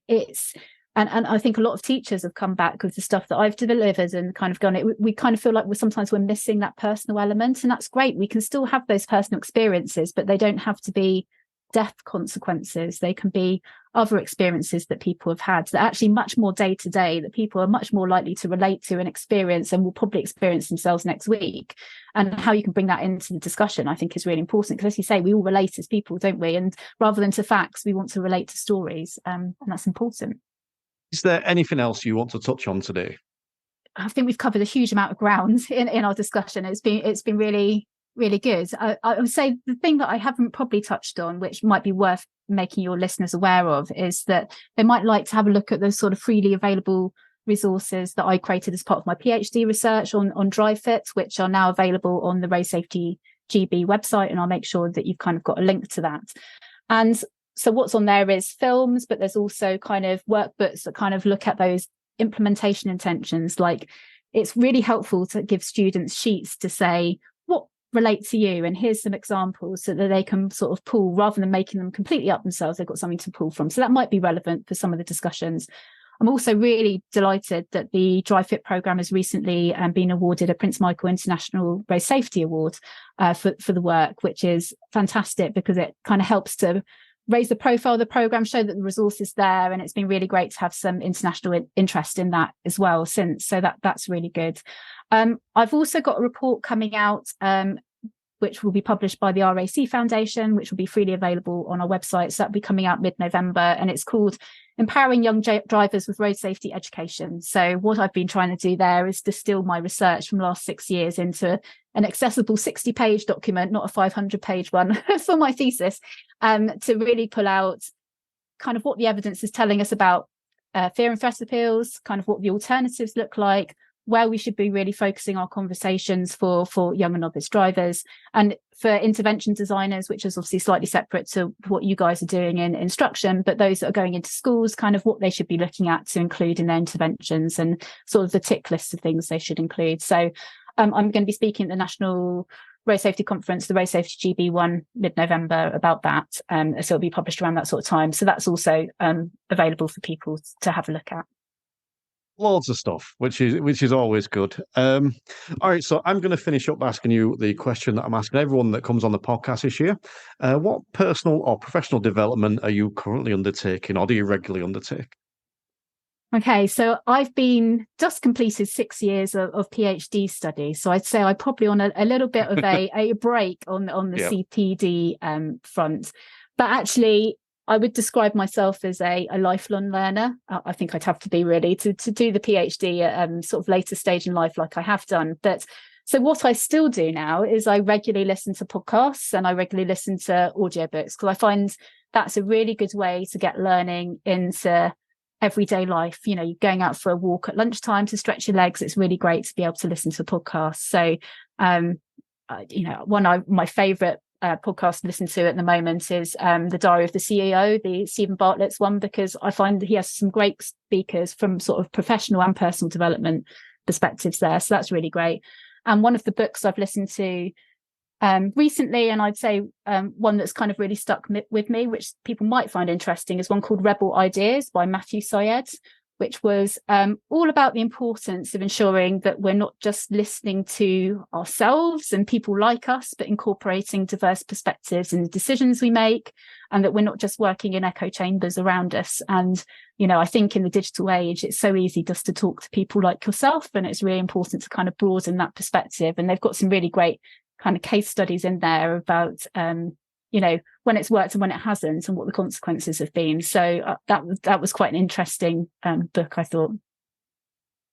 it's And I think a lot of teachers have come back with the stuff that I've delivered and kind of gone, we kind of feel like sometimes we're missing that personal element, and that's great. We can still have those personal experiences, but they don't have to be death consequences. They can be other experiences that people have had that are actually much more day to day, that people are much more likely to relate to and experience, and will probably experience themselves next week. And how you can bring that into the discussion, I think, is really important, because as you say, we all relate as people, don't we? And rather than to facts, we want to relate to stories, and that's important. Is there anything else you want to touch on today? I think we've covered a huge amount of ground in our discussion. It's been really, really good. I would say the thing that I haven't probably touched on, which might be worth making your listeners aware of, is that they might like to have a look at those sort of freely available resources that I created as part of my PhD research on drive fit, which are now available on the Road Safety GB website, and I'll make sure that you've kind of got a link to that. And so what's on there is films, but there's also kind of workbooks that kind of look at those implementation intentions. Like, it's really helpful to give students sheets to say what relates to you, and here's some examples, so that they can sort of pull, rather than making them completely up themselves, they've got something to pull from. So that might be relevant for some of the discussions. I'm also really delighted that the Drive Fit programme has recently been awarded a Prince Michael International Road Safety Award for the work, which is fantastic, because it kind of helps to raise the profile of the programme, show that the resource is there, and it's been really great to have some international interest in that as well since. So that's really good. I've also got a report coming out which will be published by the RAC Foundation, which will be freely available on our website. So that'll be coming out mid-November, and it's called Empowering Young Drivers with Road Safety Education. So what I've been trying to do there is distill my research from the last 6 years into an accessible 60-page document, not a 500-page one for my thesis, to really pull out kind of what the evidence is telling us about fear and threat appeals, kind of what the alternatives look like, where we should be really focusing our conversations for young and novice drivers, and for intervention designers, which is obviously slightly separate to what you guys are doing in instruction, but those that are going into schools, kind of what they should be looking at to include in their interventions, and sort of the tick list of things they should include. So I'm going to be speaking at the National Road Safety Conference, the Road Safety GB one, mid-November, about that. So it'll be published around that sort of time. So that's also available for people to have a look at. Loads of stuff, which is always good. All right, so I'm going to finish up asking you the question that I'm asking everyone that comes on the podcast this year. What personal or professional development are you currently undertaking, or do you regularly undertake? Okay, so I've been just completed 6 years of PhD study. So I'd say I'm probably on a little bit of a break on the CPD front. But actually, I would describe myself as a lifelong learner. I think I'd have to be really to do the PhD at sort of later stage in life, like I have done. But so what I still do now is I regularly listen to podcasts, and I regularly listen to audiobooks, because I find that's a really good way to get learning into everyday life. You know, you're going out for a walk at lunchtime to stretch your legs. It's really great to be able to listen to podcasts. So, one of my favourite podcast to listen to at the moment is The Diary of the CEO, the Stephen Bartlett's one, because I find that he has some great speakers from sort of professional and personal development perspectives there. So that's really great. And one of the books I've listened to recently, and I'd say one that's kind of really stuck with me, which people might find interesting, is one called Rebel Ideas by Matthew Syed, which was all about the importance of ensuring that we're not just listening to ourselves and people like us, but incorporating diverse perspectives in the decisions we make, and that we're not just working in echo chambers around us. And, you know, I think in the digital age, it's so easy just to talk to people like yourself, and it's really important to kind of broaden that perspective. And they've got some really great kind of case studies in there about when it's worked and when it hasn't, and what the consequences have been. So that was quite an interesting book, I thought.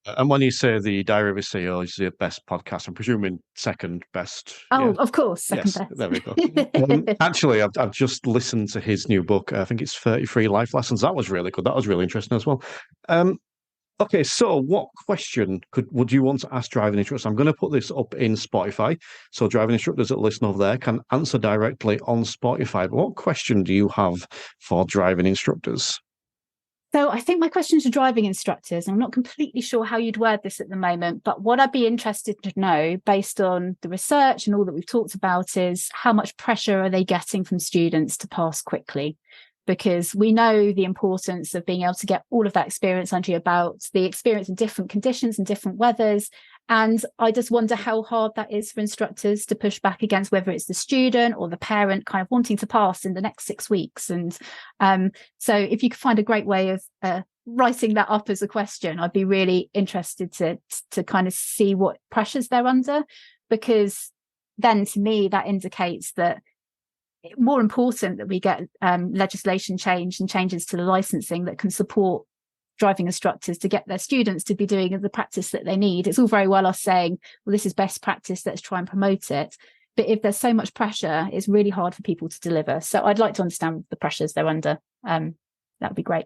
And when you say the Diary of a CEO is the best podcast, I'm presuming second best. Oh, yeah. Of course, second best. There we go. Actually, I've just listened to his new book. I think it's 33 Life Lessons. That was really good. That was really interesting as well. Okay, so what question would you want to ask driving instructors? I'm going to put this up in Spotify, so driving instructors that listen over there can answer directly on Spotify. But what question do you have for driving instructors? So I think my question to driving instructors, I'm not completely sure how you'd word this at the moment, but what I'd be interested to know, based on the research and all that we've talked about, is how much pressure are they getting from students to pass quickly? because we know the importance of being able to get all of that experience under your belt, the experience in different conditions and different weathers. And I just wonder how hard that is for instructors to push back against, whether it's the student or the parent kind of wanting to pass in the next 6 weeks. And so if you could find a great way of writing that up as a question, I'd be really interested to kind of see what pressures they're under, because then to me that indicates that it's more important that we get legislation change and changes to the licensing that can support driving instructors to get their students to be doing the practice that they need. It's all very well us saying, well, this is best practice, let's try and promote it. But if there's so much pressure, it's really hard for people to deliver. So I'd like to understand the pressures they're under. That would be great.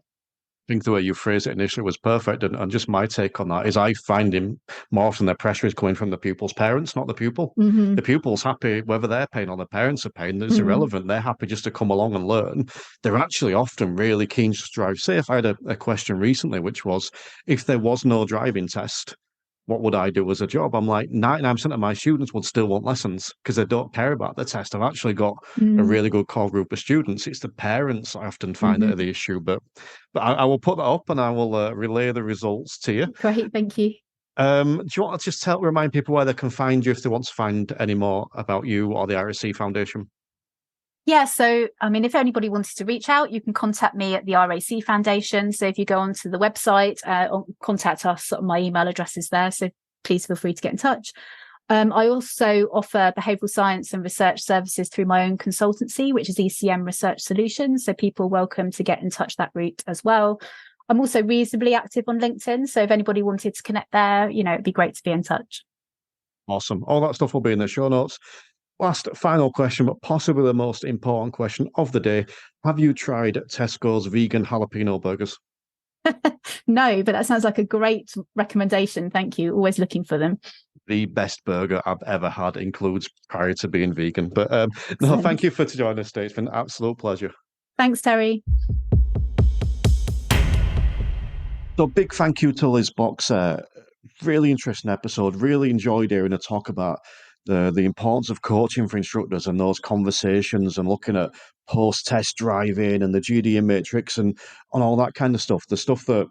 I think the way you phrased it initially was perfect. And just my take on that is I find him more often the pressure is coming from the pupil's parents, not the pupil. Mm-hmm. The pupil's happy whether they're paying or the parents are paying. It's irrelevant. They're happy just to come along and learn. They're actually often really keen to drive safe. I had a question recently, which was, if there was no driving test, what would I do as a job? I'm like, 99% of my students would still want lessons because they don't care about the test. I've actually got a really good core group of students. It's the parents I often find that are the issue. But I will put that up and I will relay the results to you. Great, thank you. Do you want to just remind people where they can find you if they want to find any more about you or the RAC Foundation? Yeah, so, I mean, if anybody wanted to reach out, you can contact me at the RAC Foundation. So if you go onto the website, or contact us, my email address is there. So please feel free to get in touch. I also offer behavioural science and research services through my own consultancy, which is ECM Research Solutions. So people are welcome to get in touch that route as well. I'm also reasonably active on LinkedIn. So if anybody wanted to connect there, it'd be great to be in touch. Awesome. All that stuff will be in the show notes. Last final question, but possibly the most important question of the day. Have you tried Tesco's vegan jalapeno burgers? No, but that sounds like a great recommendation. Thank you. Always looking for them. The best burger I've ever had, includes prior to being vegan. But no, thank you for joining us today. It's been an absolute pleasure. Thanks, Terry. So big thank you to Liz Box. Really interesting episode. Really enjoyed hearing her talk about the importance of coaching for instructors and those conversations and looking at post-test driving and the GDE Matrix and all that kind of stuff. The stuff that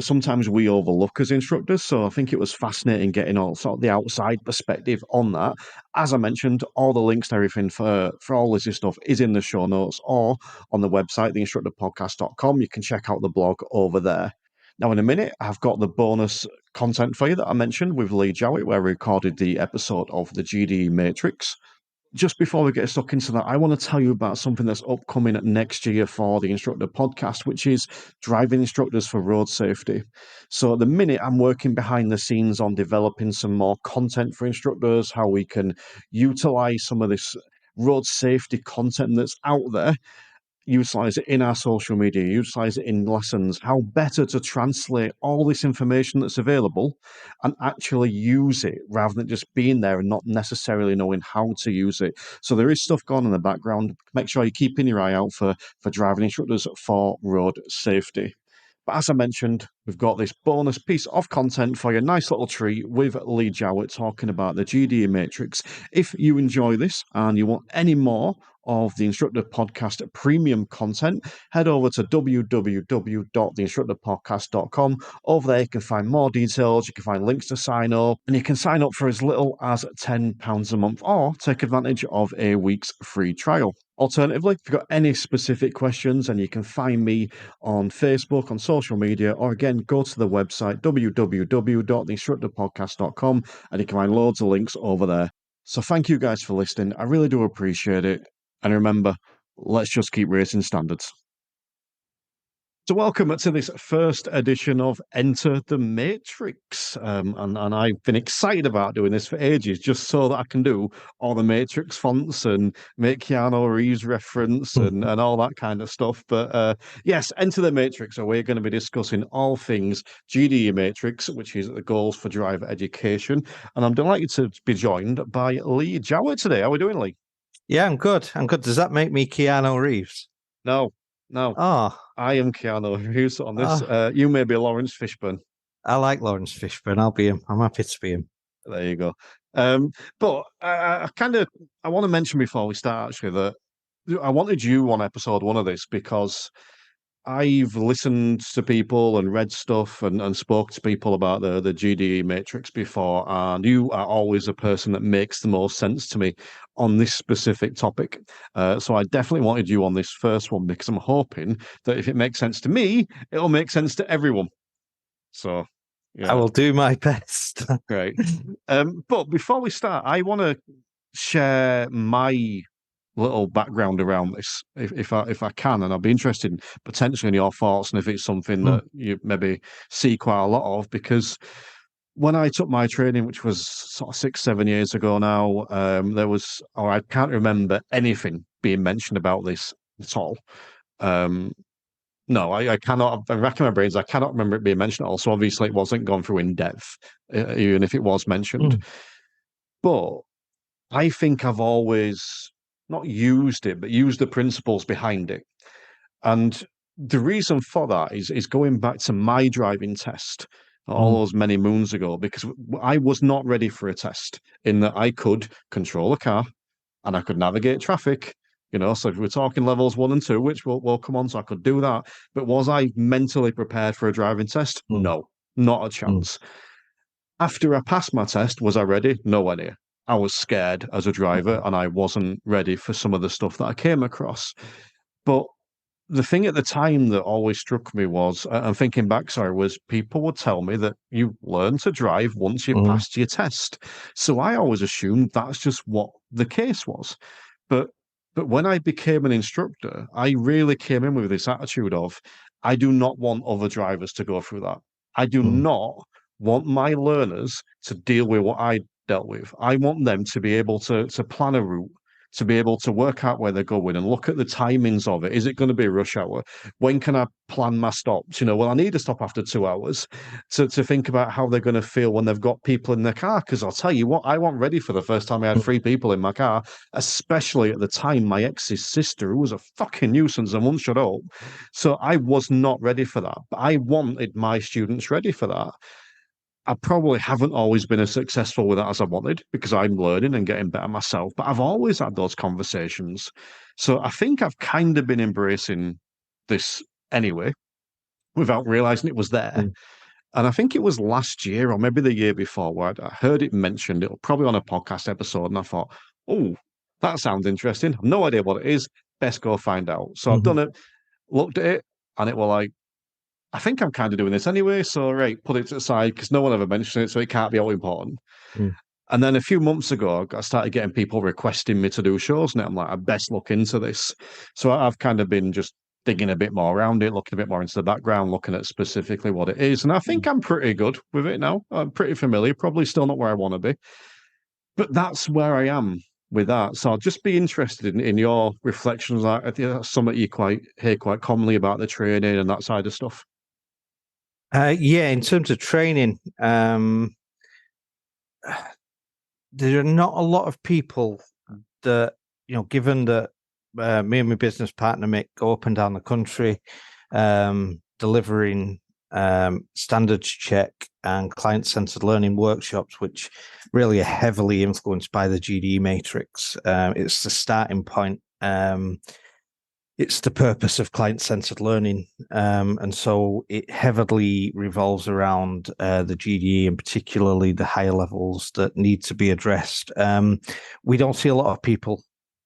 sometimes we overlook as instructors. So I think it was fascinating getting all sort of the outside perspective on that. As I mentioned, all the links and everything for all this stuff is in the show notes or on the website, theinstructorpodcast.com. You can check out the blog over there. Now, in a minute, I've got the bonus content for you that I mentioned with Lee Jowett, where we recorded the episode of the GDE Matrix. Just before we get stuck into that, I want to tell you about something that's upcoming next year for the Instructor Podcast, which is driving instructors for road safety. So at the minute, I'm working behind the scenes on developing some more content for instructors, how we can utilize some of this road safety content that's out there, utilize it in our social media, utilize it in lessons, how better to translate all this information that's available and actually use it rather than just being there and not necessarily knowing how to use it. So there is stuff going on in the background. Make sure you're keeping your eye out for driving instructors for road safety. But as I mentioned, we've got this bonus piece of content for your nice little treat with Lee Jowett talking about the GDE Matrix. If you enjoy this and you want any more of the Instructor Podcast premium content, head over to www.theinstructorpodcast.com. Over there, you can find more details, you can find links to sign up, and you can sign up for as little as £10 a month or take advantage of a week's free trial. Alternatively, if you've got any specific questions, and you can find me on Facebook, on social media, or again, go to the website, www.theinstructorpodcast.com, and you can find loads of links over there. So thank you guys for listening. I really do appreciate it. And remember, let's just keep raising standards. So welcome to this first edition of Enter the Matrix. And I've been excited about doing this for ages, just so that I can do all the Matrix fonts and make Keanu Reeves reference and all that kind of stuff. But yes, Enter the Matrix. So we're going to be discussing all things GDE Matrix, which is the goals for driver education. And I'm delighted to be joined by Lee Jowett today. How are we doing, Lee? Yeah, I'm good. Does that make me Keanu Reeves? No. Oh. I am Keanu Reeves on this. You may be Lawrence Fishburne. I like Lawrence Fishburne. I'll be him. I'm happy to be him. There you go. But I want to mention before we start, actually, that I wanted you on episode 1 of this because I've listened to people and read stuff and spoke to people about the GDE Matrix before, and you are always a person that makes the most sense to me on this specific topic. So I definitely wanted you on this first one because I'm hoping that if it makes sense to me, it'll make sense to everyone. So, yeah. I will do my best. Great. But before we start, I want to share my little background around this, if I can, and I'll be interested in potentially in your thoughts and if it's something that you maybe see quite a lot of. Because when I took my training, which was sort of 6-7 years ago now, I can't remember anything being mentioned about this at all. No, I cannot. I'm racking my brains. I cannot remember it being mentioned at all. So obviously, it wasn't gone through in depth, even if it was mentioned. But I think I've always not used it, but used the principles behind it. And the reason for that is going back to my driving test all those many moons ago, because I was not ready for a test in that I could control a car and I could navigate traffic. So if we're talking levels 1 and 2, which we'll come on, so I could do that. But was I mentally prepared for a driving test? No, not a chance. After I passed my test, was I ready? Nowhere near. I was scared as a driver and I wasn't ready for some of the stuff that I came across. But the thing at the time that always struck me was, and thinking back, was people would tell me that you learn to drive once you passed your test. So I always assumed that's just what the case was. But when I became an instructor, I really came in with this attitude of, I do not want other drivers to go through that. I do not want my learners to deal with what I dealt with. I want them to be able to plan a route, to be able to work out where they're going and look at the timings of it. Is it going to be rush hour? When can I plan my stops? Well, I need to stop after 2 hours to think about how they're going to feel when they've got people in their car. Because I'll tell you what, I wasn't ready for the first time I had 3 people in my car, especially at the time my ex's sister, who was a fucking nuisance and wouldn't shut up. So I was not ready for that. But I wanted my students ready for that. I probably haven't always been as successful with that as I wanted because I'm learning and getting better myself, but I've always had those conversations. So I think I've kind of been embracing this anyway, without realizing it was there. And I think it was last year or maybe the year before where I heard it mentioned. It was probably on a podcast episode, and I thought, oh, that sounds interesting. I've no idea what it is. Best go find out. So I've done it, looked at it, and it was like, I think I'm kind of doing this anyway, so right, put it to the side because no one ever mentioned it, so it can't be all important. And then a few months ago, I started getting people requesting me to do shows, and I'm like, I best look into this. So I've kind of been just digging a bit more around it, looking a bit more into the background, looking at specifically what it is. And I think I'm pretty good with it now. I'm pretty familiar, probably still not where I want to be. But that's where I am with that. So I'll just be interested in your reflections. I think that's something you hear quite commonly about the training and that side of stuff. In terms of training, there are not a lot of people that, given that me and my business partner Mick go up and down the country delivering standards check and client-centered learning workshops, which really are heavily influenced by the GDE Matrix. It's the starting point. It's the purpose of client-centered learning. And so it heavily revolves around the GDE and particularly the higher levels that need to be addressed. We don't see a lot of people.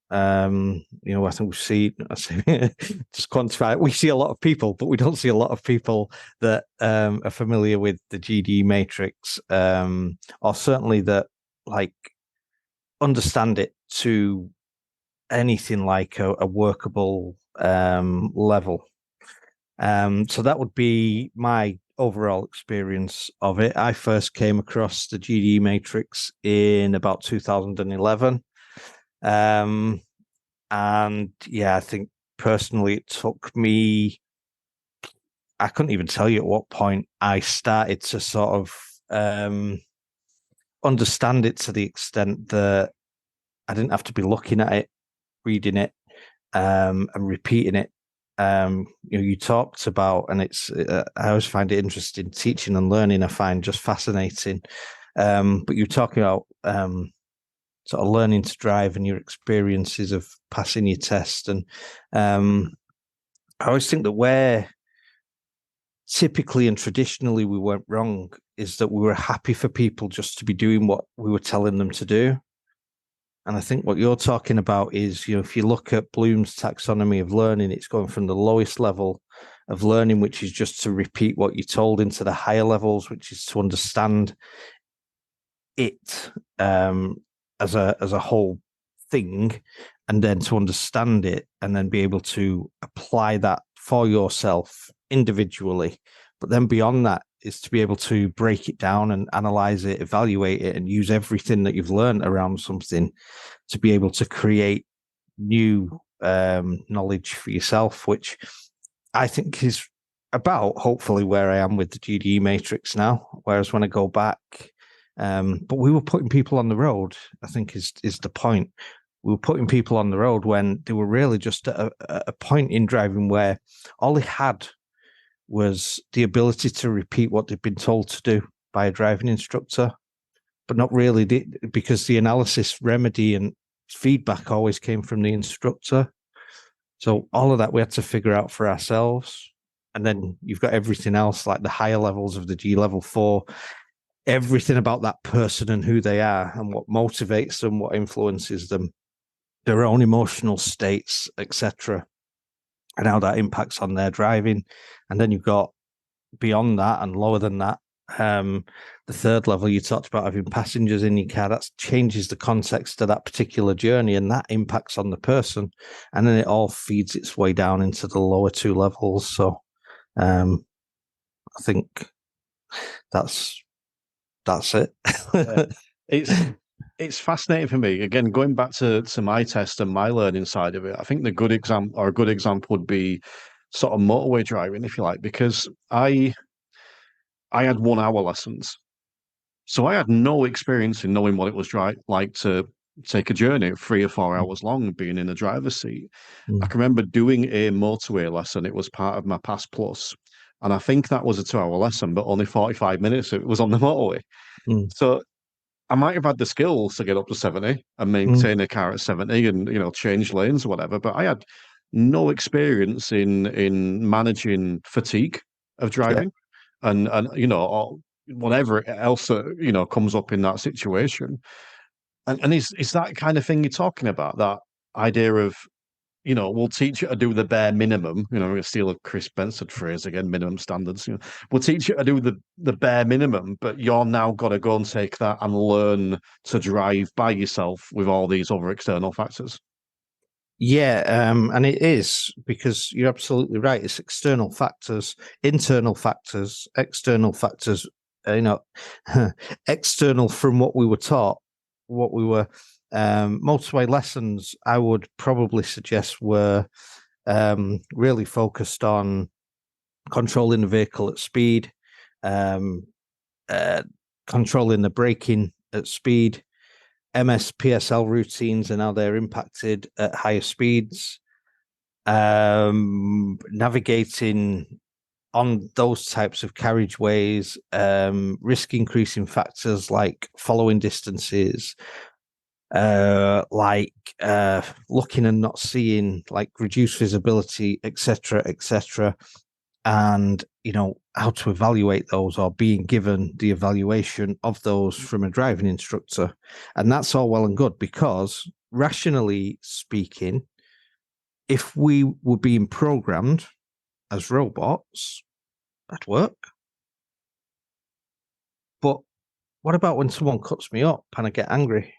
I think we see, just quantify it, we see a lot of people, but we don't see a lot of people that are familiar with the GDE Matrix, or certainly that understand it to anything like a workable level. So that would be my overall experience of it. I first came across the GDE Matrix in about 2011. And I think personally it took me, I couldn't even tell you at what point I started to sort of understand it to the extent that I didn't have to be looking at it, reading it, and repeating it. You talked about, and I always find it interesting, teaching and learning I find just fascinating. But you're talking about sort of learning to drive and your experiences of passing your test. And I always think that where typically and traditionally we went wrong is that we were happy for people just to be doing what we were telling them to do. And I think what you're talking about is, if you look at Bloom's taxonomy of learning, it's going from the lowest level of learning, which is just to repeat what you're told, into the higher levels, which is to understand it as a whole thing, and then to understand it and then be able to apply that for yourself individually. But then beyond that is to be able to break it down and analyze it, evaluate it, and use everything that you've learned around something to be able to create new knowledge for yourself, which I think is about hopefully where I am with the GDE Matrix now. Whereas when I go back, but we were putting people on the road, I think is the point. We were putting people on the road when they were really just at a point in driving where all they had was the ability to repeat what they'd been told to do by a driving instructor, but not really because the analysis, remedy, and feedback always came from the instructor. So all of that we had to figure out for ourselves. And then you've got everything else, like the higher levels of the G level 4, everything about that person and who they are and what motivates them, what influences them, their own emotional states, etc., and how that impacts on their driving. And then you've got beyond that and lower than that, the third level, you talked about having passengers in your car. That changes the context of that particular journey, and that impacts on the person. And then it all feeds its way down into the lower two levels. So I think that's it. It's fascinating for me. Again, going back to my test and my learning side of it, I think a good example would be sort of motorway driving, if you like, because I had 1 hour lessons. So I had no experience in knowing what it was like to take a journey 3 or 4 hours long, being in the driver's seat. I can remember doing a motorway lesson. It was part of my Pass Plus. And I think that was a 2 hour lesson, but only 45 minutes it was on the motorway. So I might have had the skills to get up to 70 and maintain a car at 70 and, change lanes or whatever, but I had no experience in managing fatigue of driving and or whatever else that, comes up in that situation. And is that kind of thing you're talking about, that idea of, we'll teach you to do the bare minimum. I'm going to steal a Chris Benson phrase again, minimum standards. We'll teach you to do the bare minimum, but you're now got to go and take that and learn to drive by yourself with all these other external factors. Yeah, and it is, because you're absolutely right. It's external factors, internal factors, external factors, external from what we were taught, what we were. Motorway lessons, I would probably suggest, were really focused on controlling the vehicle at speed, controlling the braking at speed, MS-PSL routines and how they're impacted at higher speeds, navigating on those types of carriageways, risk increasing factors like following distances, like looking and not seeing, like reduced visibility, etc., and how to evaluate those, or being given the evaluation of those from a driving instructor. And that's all well and good, because rationally speaking, if we were being programmed as robots, that'd work. But what about when someone cuts me up and I get angry?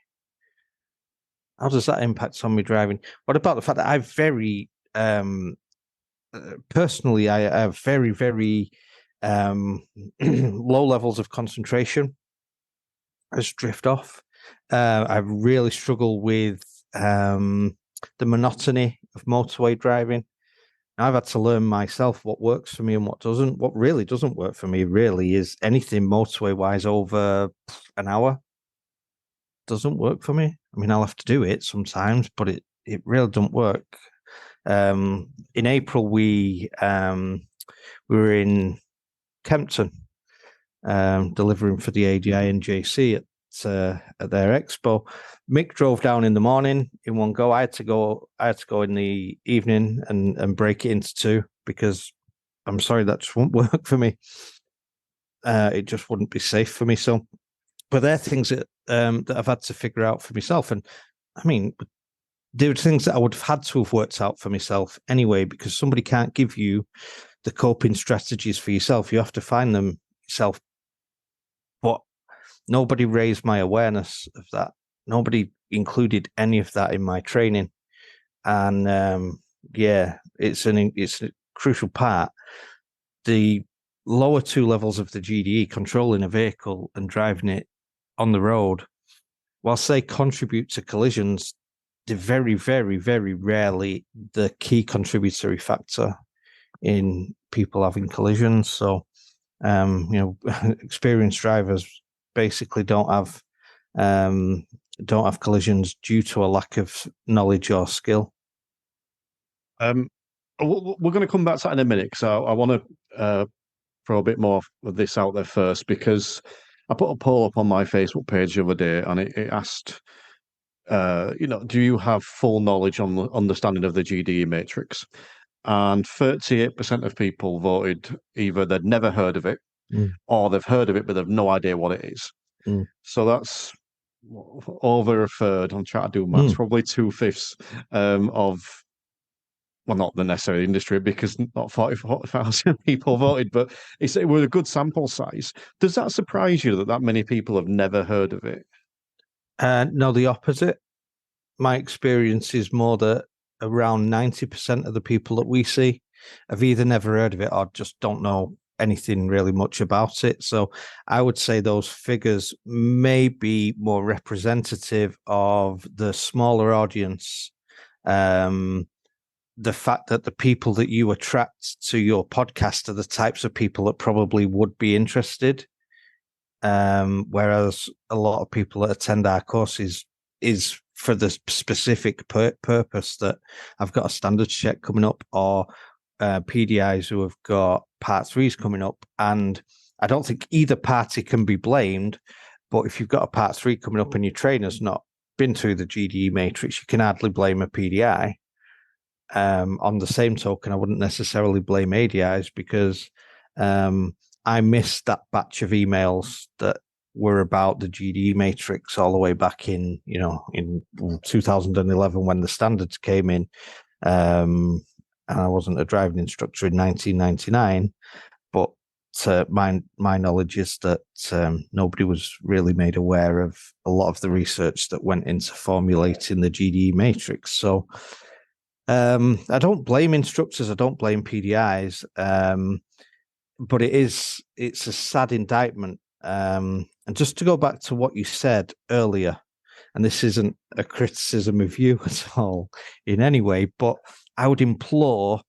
How does that impact on me driving? What about the fact that I've very, personally, I have very, very low levels of concentration. I just drift off. I really struggle with the monotony of motorway driving. I've had to learn myself what works for me and what doesn't. What really doesn't work for me really is anything motorway-wise over an hour. Doesn't work for me. I mean, I'll have to do it sometimes, but it really doesn't work. In April, we were in Kempton, delivering for the ADI and JC at their expo. Mick drove down in the morning in one go. I had to go in the evening and break it into two, because I'm sorry, that just won't work for me. It just wouldn't be safe for me. So, but they're things that I've had to figure out for myself. And I mean, there are things that I would have had to have worked out for myself anyway, because somebody can't give you the coping strategies for yourself. You have to find them yourself. But nobody raised my awareness of that. Nobody included any of that in my training. And it's a crucial part. The lower two levels of the GDE, controlling a vehicle and driving it on the road, whilst they contribute to collisions, they're very, very, very rarely the key contributory factor in people having collisions. So, experienced drivers basically don't have collisions due to a lack of knowledge or skill. We're going to come back to that in a minute, because I want to throw a bit more of this out there first, because I put a poll up on my Facebook page the other day, and it asked, do you have full knowledge on the understanding of the GDE matrix? And 38% of people voted either they'd never heard of it, or they've heard of it but they've no idea what it is. So that's over a third. I'm trying to do maths. Probably 2/5 of, well, not the necessary industry, because not 40,000 people voted, but it was a good sample size. Does that surprise you that many people have never heard of it? No, the opposite. My experience is more that around 90% of the people that we see have either never heard of it or just don't know anything really much about it. So I would say those figures may be more representative of the smaller audience. The fact that the people that you attract to your podcast are the types of people that probably would be interested. Whereas a lot of people that attend our courses is for the specific purpose that I've got a standards check coming up, or PDIs who have got part 3s coming up. And I don't think either party can be blamed, but if you've got a part 3 coming up and your trainer's not been through the GDE matrix, you can hardly blame a PDI. On the same token, I wouldn't necessarily blame ADIs, because I missed that batch of emails that were about the GDE matrix all the way back in 2011 when the standards came in. And I wasn't a driving instructor in 1999, but my knowledge is that nobody was really made aware of a lot of the research that went into formulating the GDE matrix. So I don't blame instructors, I don't blame PDIs, but it's a sad indictment. And just to go back to what you said earlier, and this isn't a criticism of you at all in any way, but I would implore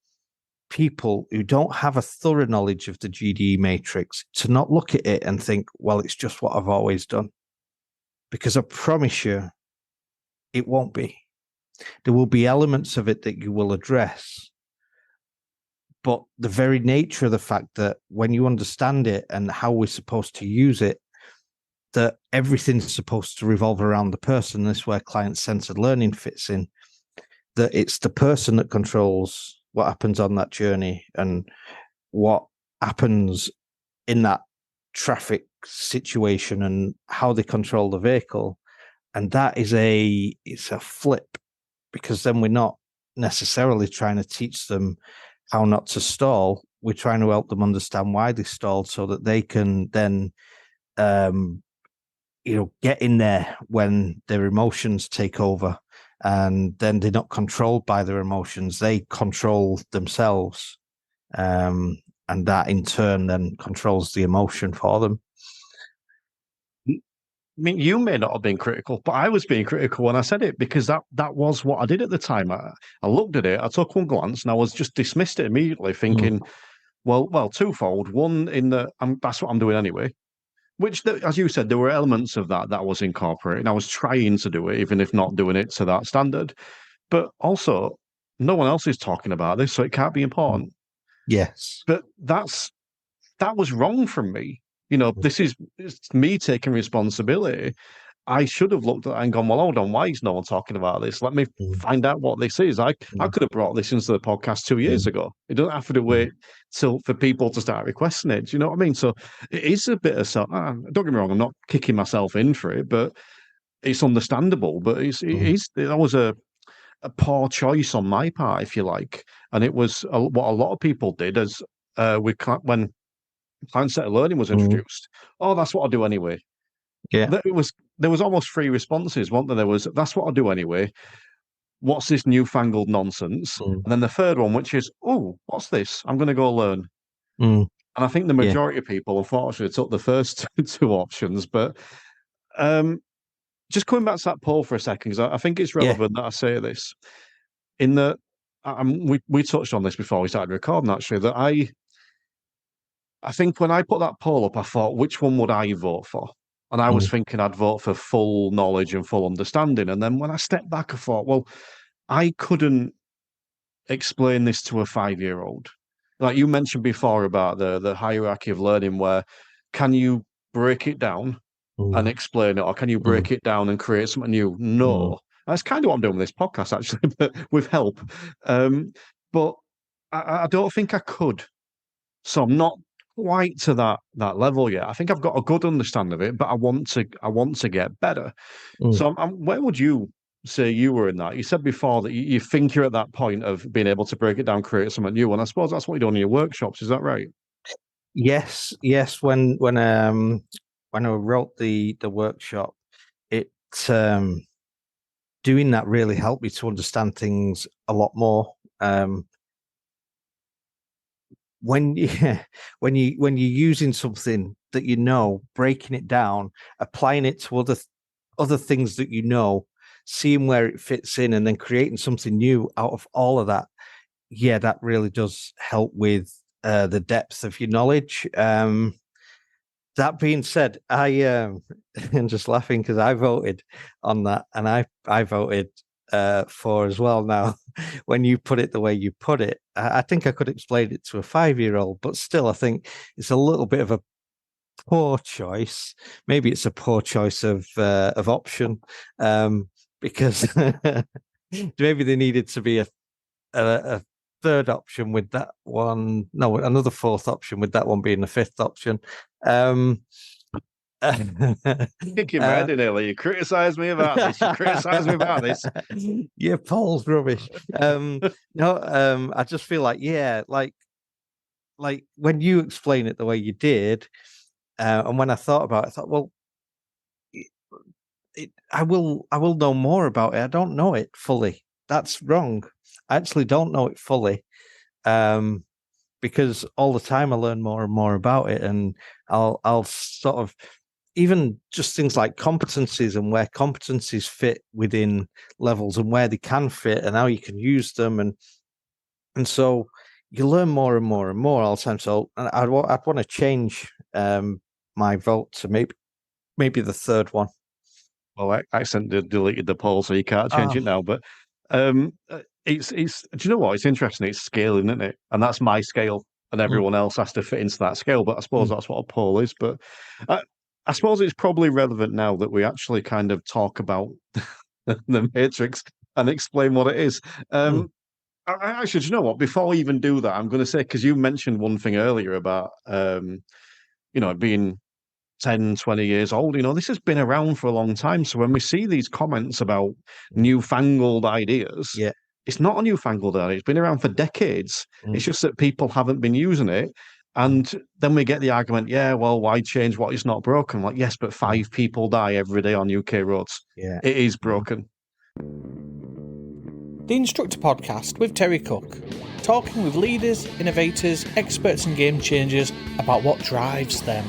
people who don't have a thorough knowledge of the GDE matrix to not look at it and think, well, it's just what I've always done. Because I promise you, it won't be. There will be elements of it that you will address. But the very nature of the fact that when you understand it and how we're supposed to use it, that everything's supposed to revolve around the person. This is where client-centered learning fits in, that it's the person that controls what happens on that journey and what happens in that traffic situation and how they control the vehicle. And that is it's a flip, because then we're not necessarily trying to teach them how not to stall. We're trying to help them understand why they stalled, so that they can then get in there when their emotions take over, and then they're not controlled by their emotions. They control themselves. And that in turn then controls the emotion for them. I mean, you may not have been critical, but I was being critical when I said it, because that was what I did at the time. I looked at it, I took one glance, and I was just dismissed it immediately, thinking, well, twofold. One, that's what I'm doing anyway. Which, as you said, there were elements of that was incorporated. I was trying to do it, even if not doing it to that standard. But also, no one else is talking about this, so it can't be important. Yes. But that was wrong from me, This is it's me taking responsibility. I should have looked at that and gone, well, hold on, why is no one talking about this? Let me find out what this is. I could have brought this into the podcast 2 years ago. It doesn't have to wait for people to start requesting it. Do you know what I mean? So it is a bit of don't get me wrong, I'm not kicking myself in for it, but it's understandable. But that was a poor choice on my part, if you like. And it was what a lot of people did as when client-centered learning was introduced. Oh, that's what I do anyway. Yeah. There was almost three responses, weren't there? There was, that's what I do anyway. What's this newfangled nonsense? And then the third one, which is, oh, what's this? I'm going to go learn. And I think the majority of people, unfortunately, took the first two options. But just coming back to that poll for a second, because I think it's relevant that I say this. In that, we touched on this before we started recording, actually, that I think when I put that poll up, I thought, which one would I vote for? And I was thinking I'd vote for full knowledge and full understanding. And then when I stepped back, I thought, well, I couldn't explain this to a 5-year-old. Like you mentioned before about the hierarchy of learning, where can you break it down and explain it, or can you break it down and create something new? No. That's kind of what I'm doing with this podcast, actually, but with help. But I don't think I could. So I'm not quite to that level yet. I think I've got a good understanding of it, but I want to get better. So where would you say you were in that? You said before that you think you're at that point of being able to break it down, create something new, and I suppose that's what you do in your workshops. Is that right? Yes. When I wrote the workshop, it doing that really helped me to understand things a lot more. When you're using something that breaking it down, applying it to other things that seeing where it fits in, and then creating something new out of all of that, that really does help with the depth of your knowledge. That being said, I am just laughing because I voted on that, and I voted for as well. Now, when you put it the way you put it, I think I could explain it to a 5-year-old, but still, I think it's a little bit of a poor choice. Maybe it's a poor choice of option, because maybe there needed to be a third option with that one. No, another fourth option with that one being the fifth option. Kicking my head in earlier. You criticise me about this. You criticise me about this. Yeah, Paul's rubbish. No, I just feel like like when you explain it the way you did, and when I thought about it, I thought, well, I will know more about it. I don't know it fully. That's wrong. I actually don't know it fully, because all the time I learn more and more about it, and I'll sort of, even just things like competencies and where competencies fit within levels and where they can fit and how you can use them, and so you learn more and more and more all the time. So I'd want to change my vote to maybe the third one. Well, I accidentally deleted the poll, so you can't change it now. But it's. Do you know what? It's interesting. It's scaling, isn't it? And that's my scale, and everyone else has to fit into that scale. But I suppose that's what a poll is. But I suppose it's probably relevant now that we actually kind of talk about the Matrix and explain what it is. Actually, do you know what? Before we even do that, I'm going to say, because you mentioned one thing earlier about being 10, 20 years old, this has been around for a long time. So when we see these comments about newfangled ideas, it's not a newfangled idea. It's been around for decades. It's just that people haven't been using it. And then we get the argument, well, why change what is not broken? Like, yes, but 5 people die every day on UK roads. Yeah. It is broken. The Instructor Podcast with Terry Cook, talking with leaders, innovators, experts and game changers about what drives them.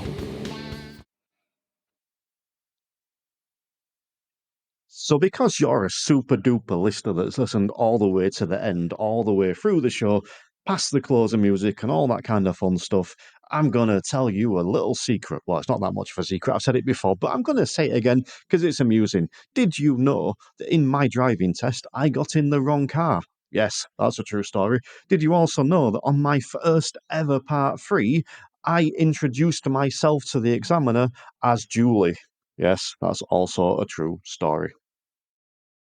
So because you're a super duper listener that's listened all the way to the end, all the way through the show, past the closing music and all that kind of fun stuff, I'm going to tell you a little secret. Well, it's not that much of a secret. I've said it before, but I'm going to say it again because it's amusing. Did you know that in my driving test, I got in the wrong car? Yes, that's a true story. Did you also know that on my first ever part 3, I introduced myself to the examiner as Julie. Yes, that's also a true story.